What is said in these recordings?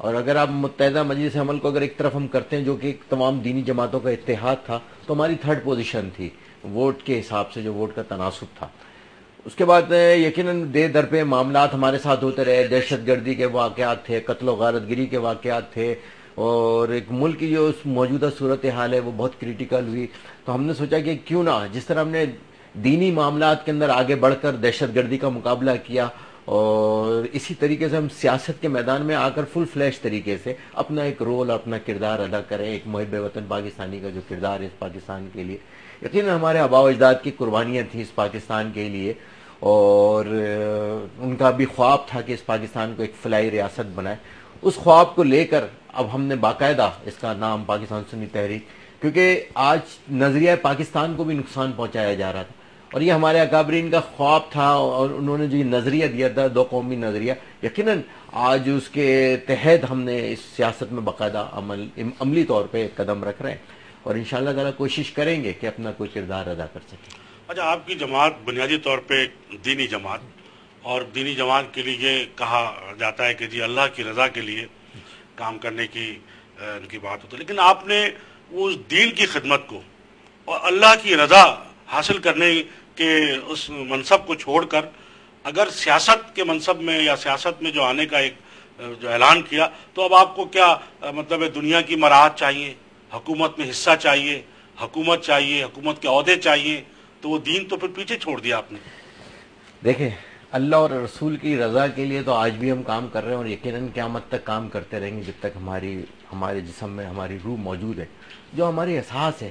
اور اگر آپ متحدہ مجلس عمل کو اگر ایک طرف ہم کرتے ہیں جو کہ تمام دینی جماعتوں کا اتحاد تھا، تو ہماری 3rd پوزیشن تھی ووٹ کے حساب سے، جو ووٹ کا تناسب تھا۔ اس کے بعد یقیناً دے در پہ معاملات ہمارے ساتھ ہوتے رہے، دہشت گردی کے واقعات تھے، قتل و غارت گری کے واقعات تھے، اور ایک ملک کی جو موجودہ صورتحال ہے وہ بہت کریٹیکل ہوئی۔ تو ہم نے سوچا کہ کیوں نہ جس طرح ہم نے دینی معاملات کے اندر آگے بڑھ کر دہشت گردی کا مقابلہ کیا، اور اسی طریقے سے ہم سیاست کے میدان میں آ کر فل فلیش طریقے سے اپنا ایک رول اور اپنا کردار ادا کریں، ایک محب وطن پاکستانی کا جو کردار ہے اس پاکستان کے لیے۔ یقیناً ہمارے آباء و اجداد کی قربانیاں تھیں اس پاکستان کے لیے، اور ان کا بھی خواب تھا کہ اس پاکستان کو ایک فلاحی ریاست بنائے۔ اس خواب کو لے کر اب ہم نے باقاعدہ اس کا نام پاکستان سنی تحریک، کیونکہ آج نظریہ پاکستان کو بھی نقصان پہنچایا جا رہا تھا، اور یہ ہمارے اکابرین کا خواب تھا، اور انہوں نے جو یہ نظریہ دیا تھا 2 قومی نظریہ، یقیناً آج اس کے تحت ہم نے اس سیاست میں باقاعدہ عملی طور پہ قدم رکھ رہے ہیں، اور انشاءاللہ تعالی کوشش کریں گے کہ اپنا کوئی کردار ادا کر سکیں۔ اچھا، آپ کی جماعت بنیادی طور پہ دینی جماعت، اور دینی جماعت کے لیے یہ کہا جاتا ہے کہ جی اللہ کی رضا کے لیے کام کرنے کی ان کی بات ہوتی ہے، لیکن آپ نے اس دین کی خدمت کو اور اللہ کی رضا حاصل کرنے کے اس منصب کو چھوڑ کر اگر سیاست کے منصب میں یا سیاست میں جو آنے کا ایک جو اعلان کیا، تو اب آپ کو کیا مطلب ہے؟ دنیا کی مراحت چاہیے، حکومت میں حصہ چاہیے، حکومت چاہیے، حکومت کے عہدے چاہیے، تو وہ دین تو پھر پیچھے چھوڑ دیا آپ نے۔ دیکھیں، اللہ اور رسول کی رضا کے لیے تو آج بھی ہم کام کر رہے ہیں، اور یقیناً قیامت تک کام کرتے رہیں گے جب تک ہمارے جسم میں ہماری روح موجود ہے۔ جو ہمارے احساس ہے،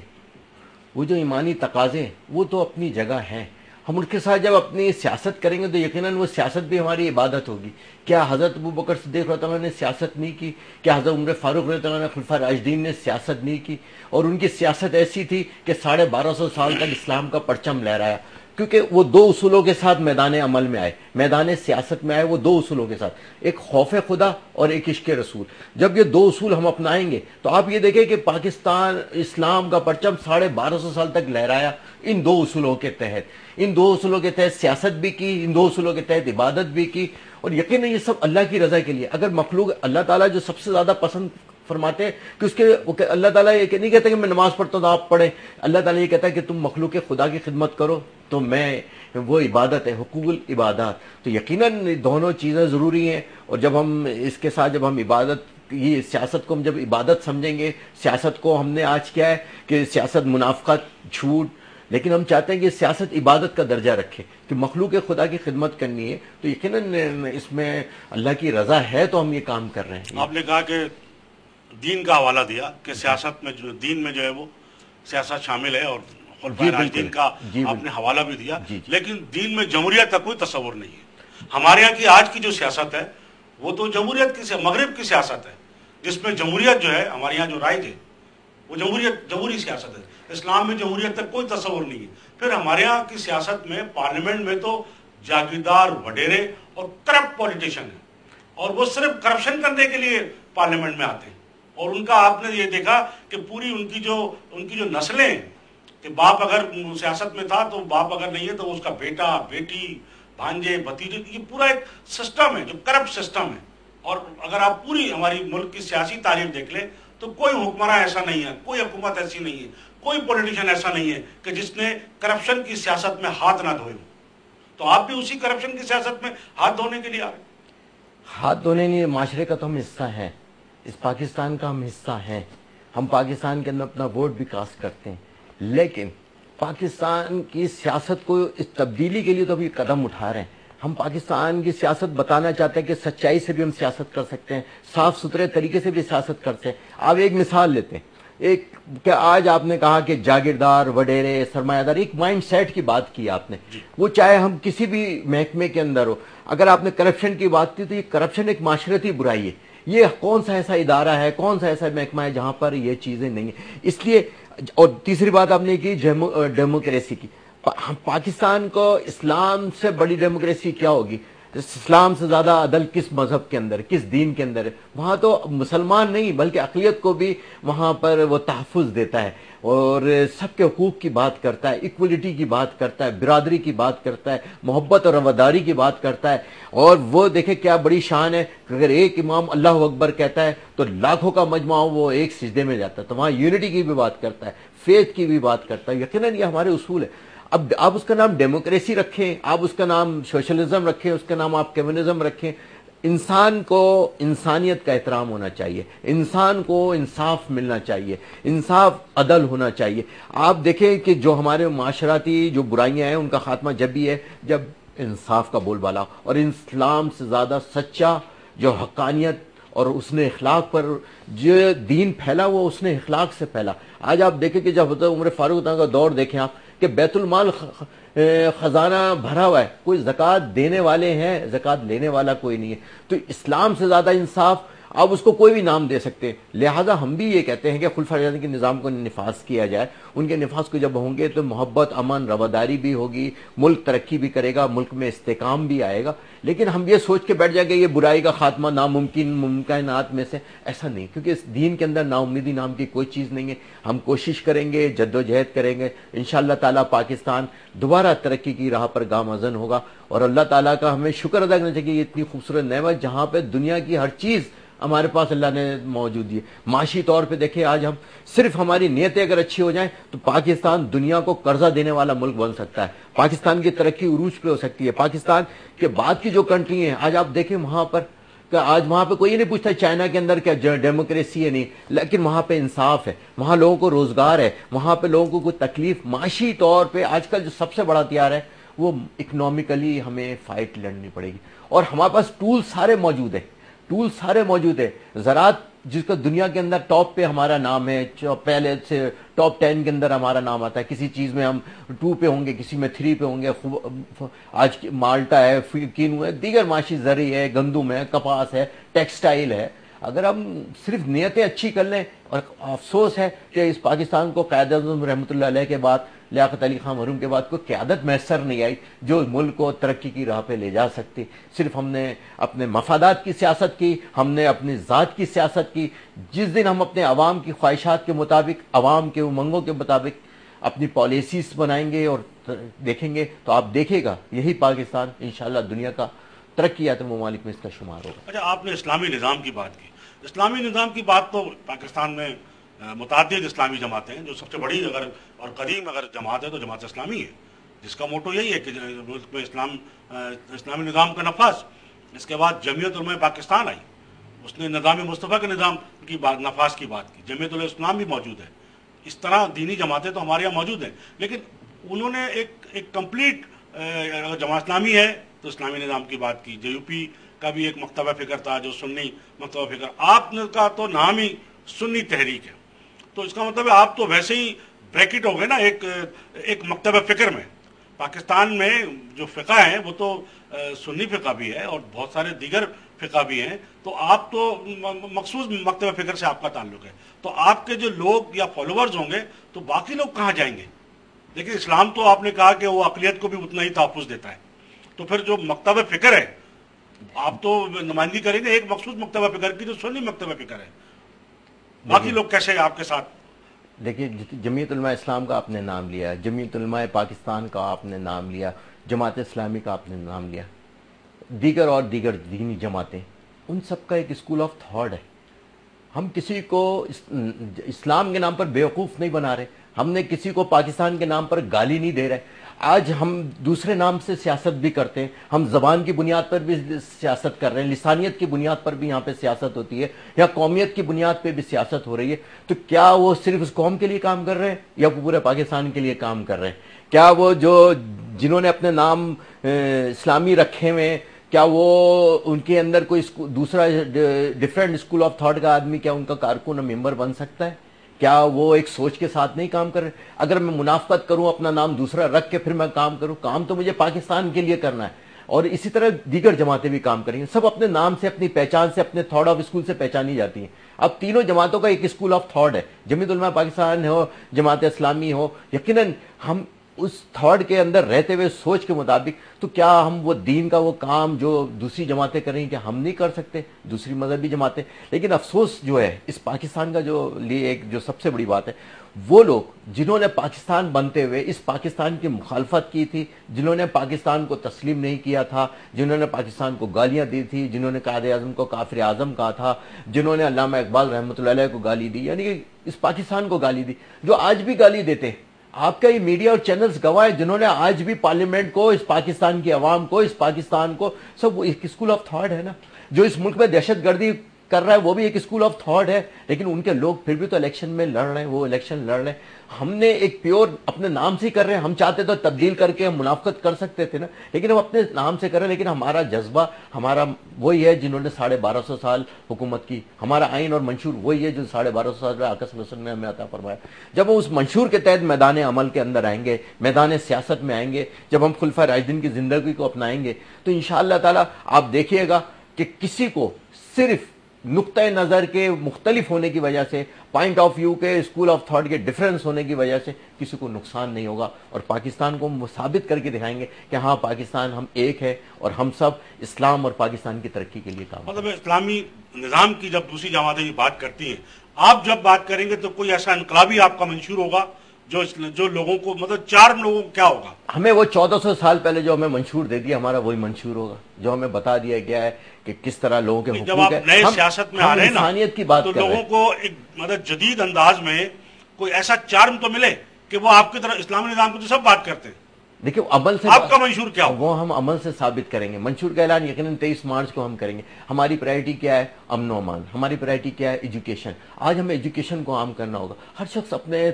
وہ جو ایمانی تقاضے ہیں، وہ تو اپنی جگہ ہیں۔ ہم ان کے ساتھ جب اپنی سیاست کریں گے تو یقیناً وہ سیاست بھی ہماری عبادت ہوگی۔ کیا حضرت ابوبکر صدیق رضی اللہ عنہ نے سیاست نہیں کی؟ کیا حضرت عمر فاروق رضی اللہ عنہ خلفائے راشدین نے سیاست نہیں کی؟ اور ان کی سیاست ایسی تھی کہ 1250 سال تک اسلام کا پرچم لہرایا، کیونکہ وہ 2 اصولوں کے ساتھ میدان عمل میں آئے، میدان سیاست میں آئے، وہ 2 اصولوں کے ساتھ، ایک خوف خدا اور ایک عشق رسول۔ جب یہ 2 اصول ہم اپنائیں گے تو آپ یہ دیکھیں کہ پاکستان اسلام کا پرچم 1250 سال تک لہرایا ان 2 اصولوں کے تحت، ان 2 اصولوں کے تحت سیاست بھی کی، ان 2 اصولوں کے تحت عبادت بھی کی، اور یقیناً یہ سب اللہ کی رضا کے لیے۔ اگر مخلوق اللہ تعالیٰ جو سب سے زیادہ پسند فرماتے ہیں کہ اس کے اللہ تعالیٰ یہ نہیں کہتا کہ میں نماز پڑھتا ہوں تو آپ پڑھیں، اللہ تعالیٰ یہ کہتا ہے کہ تم مخلوق خدا کی خدمت کرو، تو میں وہ عبادت ہے، حقوق العبادات۔ تو یقیناً دونوں چیزیں ضروری ہیں، اور جب ہم اس کے ساتھ جب ہم عبادت، یہ سیاست کو ہم جب عبادت سمجھیں گے، سیاست کو ہم نے آج کیا ہے کہ سیاست منافقت، جھوٹ، لیکن ہم چاہتے ہیں کہ سیاست عبادت کا درجہ رکھے، کہ مخلوق خدا کی خدمت کرنی ہے، تو یقیناً اس میں اللہ کی رضا ہے تو ہم یہ کام کر رہے ہیں۔ آپ نے کہا کہ دین کا حوالہ دیا کہ سیاست میں جو دین میں جو ہے وہ سیاست شامل ہے، اور خلفائے راشدین کا آپ نے حوالہ بھی دیا، لیکن دین میں جمہوریت کا کوئی تصور نہیں ہے۔ ہمارے یہاں کی آج کی جو سیاست ہے وہ تو جمہوریت کی مغرب کی سیاست ہے، جس میں جمہوریت جو ہے ہمارے یہاں جو رائج ہے وہ جمہوری سیاست ہے۔ اسلام میں جمہوریت کا کوئی تصور نہیں ہے۔ پھر ہمارے یہاں کی سیاست میں پارلیمنٹ میں تو جاگیردار وڈیرے اور کرپٹ پولیٹیشین ہیں، اور وہ صرف کرپشن کرنے کے لیے پارلیمنٹ میں آتے ہیں، اور ان کا آپ نے یہ دیکھا کہ پوری ان کی جو نسلیں ہیں، کہ باپ اگر سیاست میں تھا تو باپ اگر نہیں ہے تو اس کا بیٹا، بیٹی، بھانجے، بھتیجے، یہ پورا ایک سسٹم ہے جو کرپٹ سسٹم ہے۔ اور اگر آپ پوری ہماری ملک کی سیاسی تاریخ دیکھ لیں تو کوئی حکمراں ایسا نہیں ہے، کوئی حکومت ایسی نہیں ہے، کوئی پولیٹیشین ایسا نہیں ہے کہ جس نے کرپشن کی سیاست میں ہاتھ نہ دھوئے ہوں۔ تو آپ بھی اسی کرپشن کی سیاست میں ہاتھ دھونے کے لیے آ رہے ہیں۔ ہاتھ دھونے نہیں، معاشرے کا تو ہم حصہ ہیں، اس پاکستان کا ہم حصہ ہیں، ہم پاکستان کے اندر اپنا ووٹ بھی کاسٹ کرتے ہیں، لیکن پاکستان کی سیاست کو اس تبدیلی کے لیے تو ابھی قدم اٹھا رہے ہیں۔ ہم پاکستان کی سیاست بتانا چاہتے ہیں کہ سچائی سے بھی ہم سیاست کر سکتے ہیں، صاف ستھرے طریقے سے بھی سیاست کرتے ہیں۔ آپ ایک مثال لیتے ہیں، کہ آج آپ نے کہا کہ جاگیردار، وڈیرے، سرمایہ دار، ایک مائنڈ سیٹ کی بات کی آپ نے، وہ چاہے ہم کسی بھی محکمے کے اندر ہو، اگر آپ نے کرپشن کی بات کی تو یہ کرپشن ایک معاشرتی برائی ہے۔ یہ کون سا ایسا ادارہ ہے، کون سا ایسا محکمہ ہے جہاں پر یہ چیزیں نہیں ہیں؟ اس لیے، اور تیسری بات آپ نے کی ڈیموکریسی کی، پاکستان کو اسلام سے بڑی ڈیموکریسی کیا ہوگی؟ اسلام سے زیادہ عدل کس مذہب کے اندر، کس دین کے اندر ہے؟ وہاں تو مسلمان نہیں بلکہ اقلیت کو بھی وہاں پر وہ تحفظ دیتا ہے اور سب کے حقوق کی بات کرتا ہے، ایکولیٹی کی بات کرتا ہے، برادری کی بات کرتا ہے، محبت اور رواداری کی بات کرتا ہے. اور وہ دیکھیں کیا بڑی شان ہے کہ اگر ایک امام اللہ اکبر کہتا ہے تو لاکھوں کا مجمع وہ ایک سجدے میں جاتا ہے. تو وہاں یونٹی کی بھی بات کرتا ہے، فیتھ کی بھی بات کرتا ہے. یقیناً یہ ہمارے اصول ہے. اب آپ اس کا نام ڈیموکریسی رکھیں، آپ اس کا نام سوشلزم رکھیں، اس کا نام آپ کمیونزم رکھیں، انسان کو انسانیت کا احترام ہونا چاہیے، انسان کو انصاف ملنا چاہیے، انصاف عدل ہونا چاہیے. آپ دیکھیں کہ جو ہمارے معاشرتی جو برائیاں ہیں ان کا خاتمہ جب بھی ہے جب انصاف کا بول بالا، اور اسلام سے زیادہ سچا جو حقانیت اور اس نے اخلاق پر جو دین پھیلا وہ اس نے اخلاق سے پھیلا. آج آپ دیکھیں کہ جب حضرت عمر فاروق کا دور دیکھیں آپ کہ بیت المال خزانہ بھرا ہوا ہے، کوئی زکوٰۃ دینے والے ہیں، زکوٰۃ لینے والا کوئی نہیں ہے. تو اسلام سے زیادہ انصاف آپ اس کو کوئی بھی نام دے سکتے ہیں. لہٰذا ہم بھی یہ کہتے ہیں کہ خلفائے راشدین کے نظام کو نفاذ کیا جائے. ان کے نفاذ کو جب ہوں گے تو محبت، امن، رواداری بھی ہوگی، ملک ترقی بھی کرے گا، ملک میں استحکام بھی آئے گا. لیکن ہم یہ سوچ کے بیٹھ جائیں گے یہ برائی کا خاتمہ ناممکن ممکنات میں سے، ایسا نہیں، کیونکہ اس دین کے اندر نا امیدی نام کی کوئی چیز نہیں ہے. ہم کوشش کریں گے، جدوجہد کریں گے، انشاءاللہ تعالیٰ پاکستان دوبارہ ترقی کی راہ پر گامزن ہوگا. اور اللہ تعالیٰ کا ہمیں شکر ادا کرنا چاہیے کہ یہ اتنی خوبصورت نعمت جہاں پہ دنیا کی ہر چیز ہمارے پاس اللہ نے موجود دی ہے. معاشی طور پہ دیکھیں آج ہم صرف ہماری نیتیں اگر اچھی ہو جائیں تو پاکستان دنیا کو قرضہ دینے والا ملک بن سکتا ہے. پاکستان کی ترقی عروج پہ ہو سکتی ہے. پاکستان کے بعد کی جو کنٹری ہیں آج آپ دیکھیں وہاں پر کہ آج وہاں پہ کوئی نہیں پوچھتا چائنا کے اندر کیا ڈیموکریسی ہے نہیں، لیکن وہاں پہ انصاف ہے، وہاں لوگوں کو روزگار ہے، وہاں پہ لوگوں کو کوئی تکلیف معاشی طور پہ آج کل جو سب سے بڑا ہتھیار ہے وہ اکنامیکلی ہمیں فائٹ لڑنی پڑے گی. اور ہمارے پاس ٹول سارے موجود ہیں، ٹول سارے موجود ہیں. زراعت جس کا دنیا کے اندر ٹاپ پہ ہمارا نام ہے، پہلے سے ٹاپ 10 کے اندر ہمارا نام آتا ہے. کسی چیز میں ہم 2 پہ ہوں گے، کسی میں 3 پہ ہوں گے. آج مالٹا ہے، کینو ہے، دیگر معاشی زرعی ہے، گندم ہے، کپاس ہے، ٹیکسٹائل ہے. اگر ہم صرف نیتیں اچھی کر لیں، اور افسوس ہے کہ اس پاکستان کو قائد اعظم رحمۃ اللہ علیہ کے بعد، لیاقت علی خان مرحوم کے بعد کوئی قیادت میسر نہیں آئی جو ملک کو ترقی کی راہ پہ لے جا سکتی. صرف ہم نے اپنے مفادات کی سیاست کی، ہم نے اپنی ذات کی سیاست کی. جس دن ہم اپنے عوام کی خواہشات کے مطابق، عوام کے امنگوں کے مطابق اپنی پالیسیز بنائیں گے اور دیکھیں گے تو آپ دیکھے گا یہی پاکستان انشاءاللہ دنیا کا ترقی یافتہ ممالک میں اس کا شمار ہوگا. اچھا، آپ نے اسلامی نظام کی بات کی. اسلامی نظام کی بات تو پاکستان میں متعدد اسلامی جماعتیں ہیں. جو سب سے بڑی اگر اور قدیم اگر جماعت ہے تو جماعت اسلامی ہے، جس کا موٹو یہی ہے کہ ملک میں اسلامی نظام کا نفاذ. اس کے بعد جمعیت علماء پاکستان آئی، اس نے نظام مصطفیٰ کے نظام کی نفاذ کی بات کی. جمعیت الاسلام بھی موجود ہے. اس طرح دینی جماعتیں تو ہمارے یہاں موجود ہیں، لیکن انہوں نے ایک کمپلیٹ اگر جماعت اسلامی ہے تو اسلامی نظام کی بات کی. یو پی کا بھی ایک مکتبہ فکر تھا جو سنی مکتبہ فکر. آپ نے کا تو نام ہی سنی تحریک ہے، تو اس کا مطلب ہے آپ تو ویسے ہی بریکٹ ہو گئے نا ایک مکتبہ فکر میں. پاکستان میں جو فقہ ہیں وہ تو سنی فقہ بھی ہے اور بہت سارے دیگر فقہ بھی ہیں، تو آپ تو مخصوص مکتبہ فکر سے آپ کا تعلق ہے. تو آپ کے جو لوگ یا فالوورز ہوں گے تو باقی لوگ کہاں جائیں گے؟ دیکھیں اسلام تو آپ نے کہا کہ وہ اقلیت کو بھی اتنا ہی تحفظ دیتا ہے. تو پھر جو مکتبہ فکر ہے آپ تو نمائندگی کریں گے ایک مخصوص مکتبہ فکر کی جو سنی مکتبہ فکر ہے. باقی لوگ کیسے آپ کے ساتھ؟ دیکھیے جمعیت علماء اسلام کا آپ نے نام لیا، جمعیت علماء پاکستان کا آپ نے نام لیا، جماعت اسلامی کا آپ نے نام لیا، دیگر دینی جماعتیں، ان سب کا ایک اسکول آف تھاٹ ہے. ہم کسی کو اسلام کے نام پر بیوقوف نہیں بنا رہے، ہم نے کسی کو پاکستان کے نام پر گالی نہیں دے رہے. آج ہم دوسرے نام سے سیاست بھی کرتے ہیں، ہم زبان کی بنیاد پر بھی سیاست کر رہے ہیں، لسانیت کی بنیاد پر بھی یہاں پہ سیاست ہوتی ہے، یا قومیت کی بنیاد پہ بھی سیاست ہو رہی ہے. تو کیا وہ صرف اس قوم کے لیے کام کر رہے ہیں یا پورے پاکستان کے لیے کام کر رہے ہیں؟ کیا وہ جنہوں نے اپنے نام اسلامی رکھے ہوئے، کیا وہ ان کے اندر کوئی دوسرا ڈفرینٹ اسکول آف تھاٹ کا آدمی کیا ان کا کارکن اور ممبر بن سکتا ہے؟ کیا وہ ایک سوچ کے ساتھ نہیں کام کر رہے؟ اگر میں منافقت کروں، اپنا نام دوسرا رکھ کے پھر میں کام کروں، کام تو مجھے پاکستان کے لیے کرنا ہے. اور اسی طرح دیگر جماعتیں بھی کام کریں گی. سب اپنے نام سے، اپنی پہچان سے، اپنے تھاٹ آف اسکول سے پہچانی جاتی ہیں. اب تینوں جماعتوں کا ایک اسکول آف تھاٹ ہے، جمعیت علماء پاکستان ہو، جماعت اسلامی ہو. یقیناً ہم اس تھاٹ کے اندر رہتے ہوئے سوچ کے مطابق، تو کیا ہم وہ دین کا وہ کام جو دوسری جماعتیں کر رہی ہیں کیا ہم نہیں کر سکتے، دوسری مذہبی جماعتیں؟ لیکن افسوس جو ہے اس پاکستان کا جو لیے ایک جو سب سے بڑی بات ہے، وہ لوگ جنہوں نے پاکستان بنتے ہوئے اس پاکستان کی مخالفت کی تھی، جنہوں نے پاکستان کو تسلیم نہیں کیا تھا، جنہوں نے پاکستان کو گالیاں دی تھی، جنہوں نے قائد اعظم کو کافر اعظم کہا تھا، جنہوں نے علامہ اقبال رحمۃ اللہ علیہ کو گالی دی، یعنی کہ اس پاکستان کو گالی دی، جو آج بھی گالی دیتے ہیں، آپ کا یہ میڈیا اور چینلز گواہ ہیں، جنہوں نے آج بھی پارلیمنٹ کو، اس پاکستان کی عوام کو، اس پاکستان کو، سب وہ ایک اسکول آف تھاٹ ہے نا، جو اس ملک میں دہشت گردی کر رہا ہے وہ بھی ایک اسکول آف تھاٹ ہے، لیکن ان کے لوگ پھر بھی تو الیکشن میں لڑ رہے ہیں، وہ الیکشن لڑ رہے ہیں۔ ہم نے ایک پیور اپنے نام سے کر رہے ہیں، ہم چاہتے تو تبدیل کر کے ہم منافقت کر سکتے تھے نا، لیکن ہم اپنے نام سے کر رہے ہیں، لیکن ہمارا جذبہ ہمارا وہی ہے جنہوں نے 1250 سال حکومت کی، ہمارا آئین اور منشور وہی ہے جو 1250 سال آقا صلی اللہ علیہ وسلم نے ہمیں عطا فرمایا۔ جب ہم اس منشور کے تحت میدان عمل کے اندر آئیں گے، میدان سیاست میں آئیں گے، جب ہم خلفائے راشدین کی زندگی کو اپنائیں گے، تو انشاءاللہ تعالی آپ دیکھیے گا کہ کسی کو صرف نقطہ نظر کے مختلف ہونے کی وجہ سے، پوائنٹ آف ویو کے، اسکول آف تھاٹ کے ڈیفرنس ہونے کی وجہ سے کسی کو نقصان نہیں ہوگا، اور پاکستان کو ہم ثابت کر کے دکھائیں گے کہ ہاں پاکستان ہم ایک ہے، اور ہم سب اسلام اور پاکستان کی ترقی کے لیے کام مطلب اسلامی نظام کی جب دوسری جماعتیں یہ بات کرتی ہیں، آپ جب بات کریں گے تو کوئی ایسا انقلابی آپ کا منشور ہوگا جو لوگوں کو، مطلب 4 لوگوں کو کیا ہوگا؟ ہمیں وہ 1400 سال پہلے جو ہمیں منشور دے دیا، ہمارا وہی منشور ہوگا، جو ہمیں بتا دیا گیا ہے کہ کس طرح لوگوں کے حقوق ہے۔ جب آپ نئے سیاست میں آ رہے ہیں نا، انسانیت کی بات تو کر رہے ہیں، لوگوں کو ایک مطلب جدید انداز میں کوئی ایسا چارم تو ملے کہ وہ آپ کی طرح اسلامی نظام کی تو سب بات کرتے ہیں۔ دیکھیں عمل سے آپ کا منشور کیا ہو؟ وہ ہم عمل سے ثابت کریں گے۔ منشور کا اعلان یقیناً 23 مارچ کو ہم کریں گے۔ ہماری پرائرٹی کیا ہے؟ امن و امان۔ ہماری پرائرٹی کیا ہے؟ ایجوکیشن۔ آج ہمیں ایجوکیشن کو عام کرنا ہوگا، ہر شخص اپنے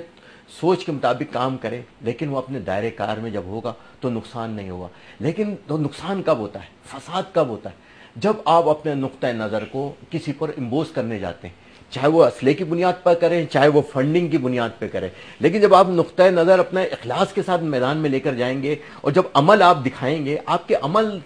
سوچ کے مطابق کام کرے، لیکن وہ اپنے دائرے کار میں جب ہوگا تو نقصان نہیں ہوگا۔ لیکن تو نقصان کب ہوتا ہے، فساد کب ہوتا ہے؟ جب آپ اپنے نقطہ نظر کو کسی پر امبوز کرنے جاتے ہیں، چاہے وہ اسلحے کی بنیاد پر کریں، چاہے وہ فنڈنگ کی بنیاد پہ کریں، لیکن جب آپ نقطہ نظر اپنے اخلاص کے ساتھ میدان میں لے کر جائیں گے، اور جب عمل آپ دکھائیں گے، آپ کے عمل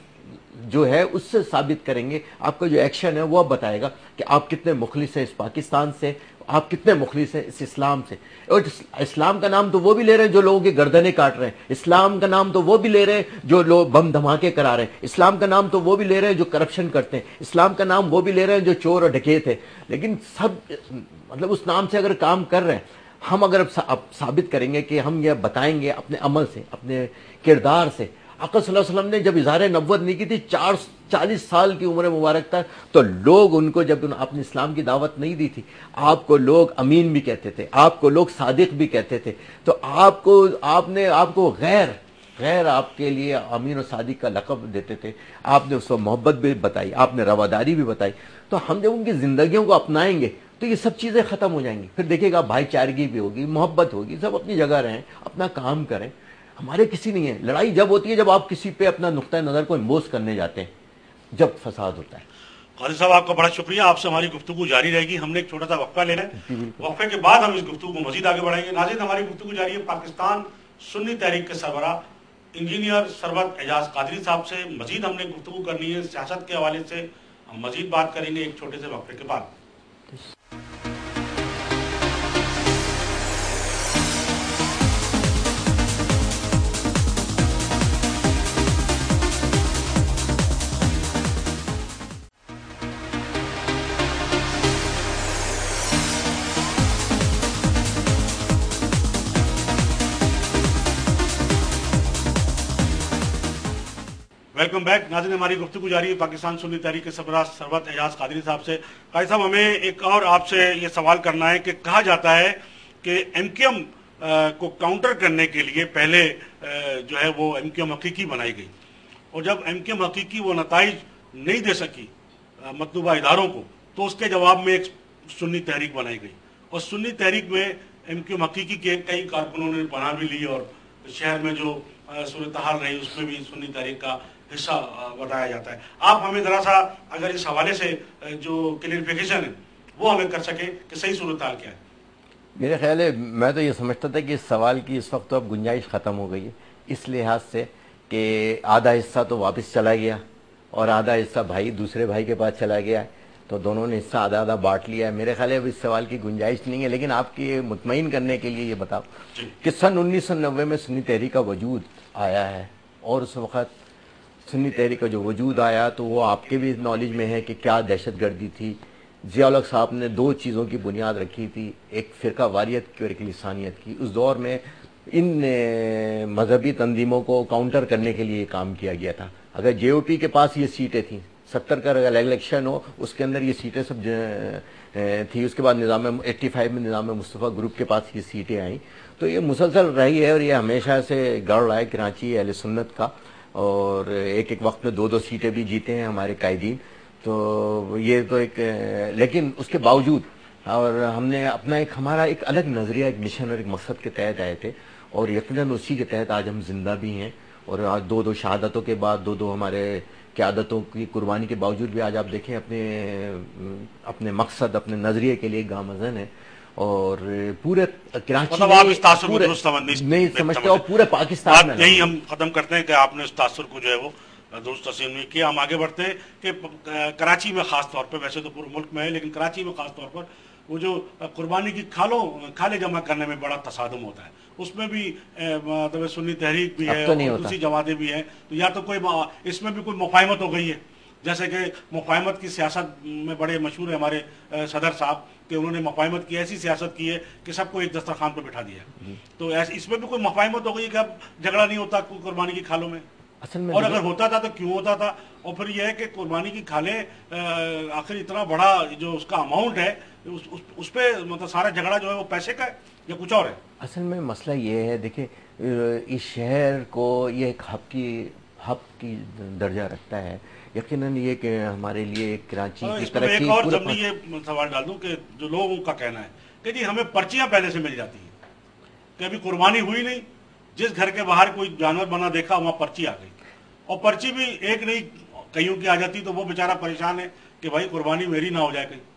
جو ہے اس سے ثابت کریں گے، آپ کا جو ایکشن ہے وہ اب بتائے گا کہ آپ کتنے مخلص ہیں اس پاکستان سے، آپ کتنے مخلص ہیں اس اسلام سے۔ اور اسلام کا نام تو وہ بھی لے رہے ہیں جو لوگوں کی گردنیں کاٹ رہے ہیں، اسلام کا نام تو وہ بھی لے رہے ہیں جو لوگ بم دھماکے کرا رہے ہیں، اسلام کا نام تو وہ بھی لے رہے ہیں جو کرپشن کرتے ہیں، اسلام کا نام وہ بھی لے رہے ہیں جو چور اور ڈکیت ہے، لیکن سب مطلب اس نام سے اگر کام کر رہے ہیں، ہم اگر اب ثابت کریں گے کہ ہم یہ بتائیں گے اپنے عمل سے، اپنے کردار سے۔ آقا صلی اللہ علیہ وسلم نے جب اظہار نبوت نہیں کی تھی، 40 سال کی عمر مبارک تھا، تو لوگ ان کو جب آپ نے اسلام کی دعوت نہیں دی تھی، آپ کو لوگ امین بھی کہتے تھے، آپ کو لوگ صادق بھی کہتے تھے، تو آپ کو غیر آپ کے لیے امین و صادق کا لقب دیتے تھے، آپ نے اس کو محبت بھی بتائی، آپ نے رواداری بھی بتائی۔ تو ہم جب ان کی زندگیوں کو اپنائیں گے تو یہ سب چیزیں ختم ہو جائیں گی، پھر دیکھے گا بھائی چارگی بھی ہوگی، محبت ہوگی، سب اپنی جگہ رہیں، اپنا کام کریں۔ ہمارے کسی نہیں ہے، لڑائی جب ہوتی ہے جب آپ کسی پہ اپنا نقطہ نظر کو امبوز کرنے جاتے ہیں، جب فساد ہوتا ہے۔ قاضی صاحب آپ کا بڑا شکریہ، آپ سے ہماری گفتگو جاری رہے گی۔ ہم نے ایک چھوٹا سا وقفہ لینا ہے، وقفے کے بعد ہم اس گفتگو کو مزید آگے بڑھائیں گے۔ ناظرین ہماری گفتگو جاری ہے پاکستان سنی تحریک کے سربراہ انجینئر ثروت اعجاز قادری صاحب سے۔ مزید ہم نے گفتگو کرنی ہے سیاست کے حوالے سے، ہم مزید بات کریں گے ایک چھوٹے سے وقفے کے بعد۔ ویلکم بیک ناظرین، ہماری گفتگو جاری ہے پاکستان سنی تحریک کے سربراہ ثروت اعجاز قادری صاحب سے۔ قادری صاحب ہمیں ایک اور آپ سے یہ سوال کرنا ہے کہ کہا جاتا ہے کہ ایم کیو ایم کو کاؤنٹر کرنے کے لیے پہلے جو ہے وہ ایم کیو ایم حقیقی بنائی گئی، اور جب ایم کیو ایم حقیقی وہ نتائج نہیں دے سکی مطلوبہ اداروں کو، تو اس کے جواب میں ایک سنی تحریک بنائی گئی، اور سنی تحریک میں ایم کیو ایم حقیقی کے کئی کارکنوں نے پناہ بھی لی، اور شہر میں جو صورتحال رہی اس میں بھی سنی تحریک کا حصہ بتایا جاتا ہے۔ آپ ہمیں ذرا سا اگر اس حوالے سے جو کلیریفیکیشن ہے وہ ہمیں کر سکیں کہ صحیح صورتحال کیا ہے۔ میرے خیال ہے، میں تو یہ سمجھتا تھا کہ اس سوال کی اس وقت تو اب گنجائش ختم ہو گئی ہے، اس لحاظ سے کہ آدھا حصہ تو واپس چلا گیا، اور آدھا حصہ دوسرے بھائی کے پاس چلا گیا ہے۔ تو دونوں نے حصہ آدھا آدھا بانٹ لیا ہے. میرے خیال ہے اب اس سوال کی گنجائش نہیں ہے, لیکن آپ کی مطمئن کرنے کے لیے یہ بتاؤ کہ سن 1990 میں سنی تحریک کا وجود آیا ہے, اور اس وقت سنی تحریک کا جو وجود آیا تو وہ آپ کے بھی نالج میں ہے کہ کیا دہشت گردی تھی. ضیاء الحق صاحب نے دو چیزوں کی بنیاد رکھی تھی, ایک فرقہ واریت کی اور ایک لسانیت کی. اس دور میں ان مذہبی تنظیموں کو کاؤنٹر کرنے کے لیے یہ کام کیا گیا تھا. اگر جے او پی کے پاس یہ سیٹیں تھیں, 70 کا الیکشن ہو اس کے اندر یہ سیٹیں سب تھی, اس کے بعد نظام 85 میں نظام مصطفیٰ گروپ کے پاس یہ سیٹیں آئیں, تو یہ مسلسل رہی ہے اور یہ ہمیشہ سے گڑھ رہا ہے کراچی اہل سنت کا, اور ایک ایک وقت میں 2 سیٹیں بھی جیتے ہیں ہمارے قائدین. تو یہ تو ایک, لیکن اس کے باوجود اور ہم نے اپنا ایک ہمارا ایک الگ نظریہ, ایک مشن اور ایک مقصد کے تحت آئے تھے, اور یقیناً اسی کے تحت آج ہم زندہ بھی ہیں. اور آج 2 شہادتوں کے بعد 2 ہمارے قیادتوں کی قربانی کے باوجود بھی آج آپ دیکھیں اپنے مقصد, اپنے نظریے کے لیے گامزن ہے. اور پورے کراچی نہیں سمجھتے, اور پورے پاکستان میں یہی ہم ختم کرتے ہیں کہ آپ نے اس تاثر کو جو ہے وہ درست تسلیم نہیں کیا. ہم آگے بڑھتے ہیں کہ کراچی میں خاص طور پہ, ویسے تو پورے ملک میں ہے لیکن کراچی میں خاص طور پر وہ جو قربانی کی کھالیں جمع کرنے میں بڑا تصادم ہوتا ہے, اس میں بھی مطلب سنی تحریک بھی ہے اور دوسری جماعتیں بھی ہیں. تو یا تو کوئی اس میں بھی کوئی مفاہمت ہو گئی ہے, جیسے کہ مفاہمت کی سیاست میں بڑے مشہور ہیں ہمارے صدر صاحب, کہ انہوں نے مفاہمت کی ایسی سیاست کی ہے کہ سب کو ایک دسترخوان پہ بٹھا دیا. تو اس میں بھی کوئی مفاہمت ہو گئی کہ اب جھگڑا نہیں ہوتا قربانی کی کھالوں میں, اور اگر ہوتا تھا تو کیوں ہوتا تھا, اور پھر یہ ہے کہ قربانی کی کھالیں آخر اتنا بڑا جو اس کا اماؤنٹ ہے اس پہ مطلب سارا جھگڑا جو ہے وہ پیسے کا ہے یا کچھ اور ہے. اصل میں مسئلہ یہ ہے, دیکھیں اس شہر کو یہ ایک ہب کی درجہ رکھتا ہے. یقیناً یہ کہ ہمارے لیے ایک کراچی کی ترقی. ایک اور جب یہ سوال ڈال دوں کہ جو لوگوں کا کہنا ہے کہ جی ہمیں پرچیاں پہلے سے مل جاتی ہیں, کہ ابھی قربانی ہوئی نہیں, جس گھر کے باہر کوئی جانور بنا دیکھا وہاں پرچی آ گئی, اور پرچی بھی ایک نہیں کئیوں کی آ جاتی, تو وہ بیچارہ پریشان ہے کہ بھائی قربانی میری نہ ہو جائے کہیں.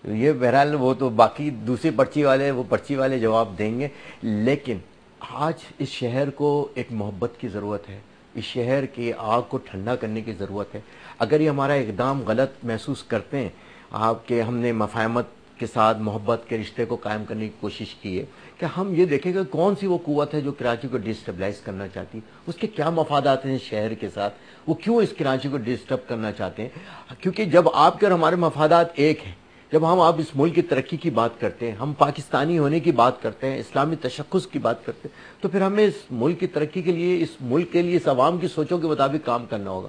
یہ بہرحال وہ تو باقی دوسری پرچی والے جواب دیں گے, لیکن آج اس شہر کو ایک محبت کی ضرورت ہے, اس شہر کی آگ کو ٹھنڈا کرنے کی ضرورت ہے. اگر یہ ہمارا اقدام غلط محسوس کرتے ہیں آپ کہ ہم نے مفاہمت کے ساتھ محبت کے رشتے کو قائم کرنے کی کوشش کی ہے, کہ ہم یہ دیکھیں کہ کون سی وہ قوت ہے جو کراچی کو ڈسٹیبلائز کرنا چاہتی, اس کے کیا مفادات ہیں شہر کے ساتھ, وہ کیوں اس کراچی کو ڈسٹرب کرنا چاہتے ہیں. کیونکہ جب آپ کے اور ہمارے مفادات ایک ہیں, جب ہم آپ اس ملک کی ترقی کی بات کرتے ہیں, ہم پاکستانی ہونے کی بات کرتے ہیں, اسلامی تشخص کی بات کرتے ہیں, تو پھر ہمیں اس ملک کی ترقی کے لیے, اس ملک کے لیے, اس عوام کی سوچوں کے مطابق کام کرنا ہوگا.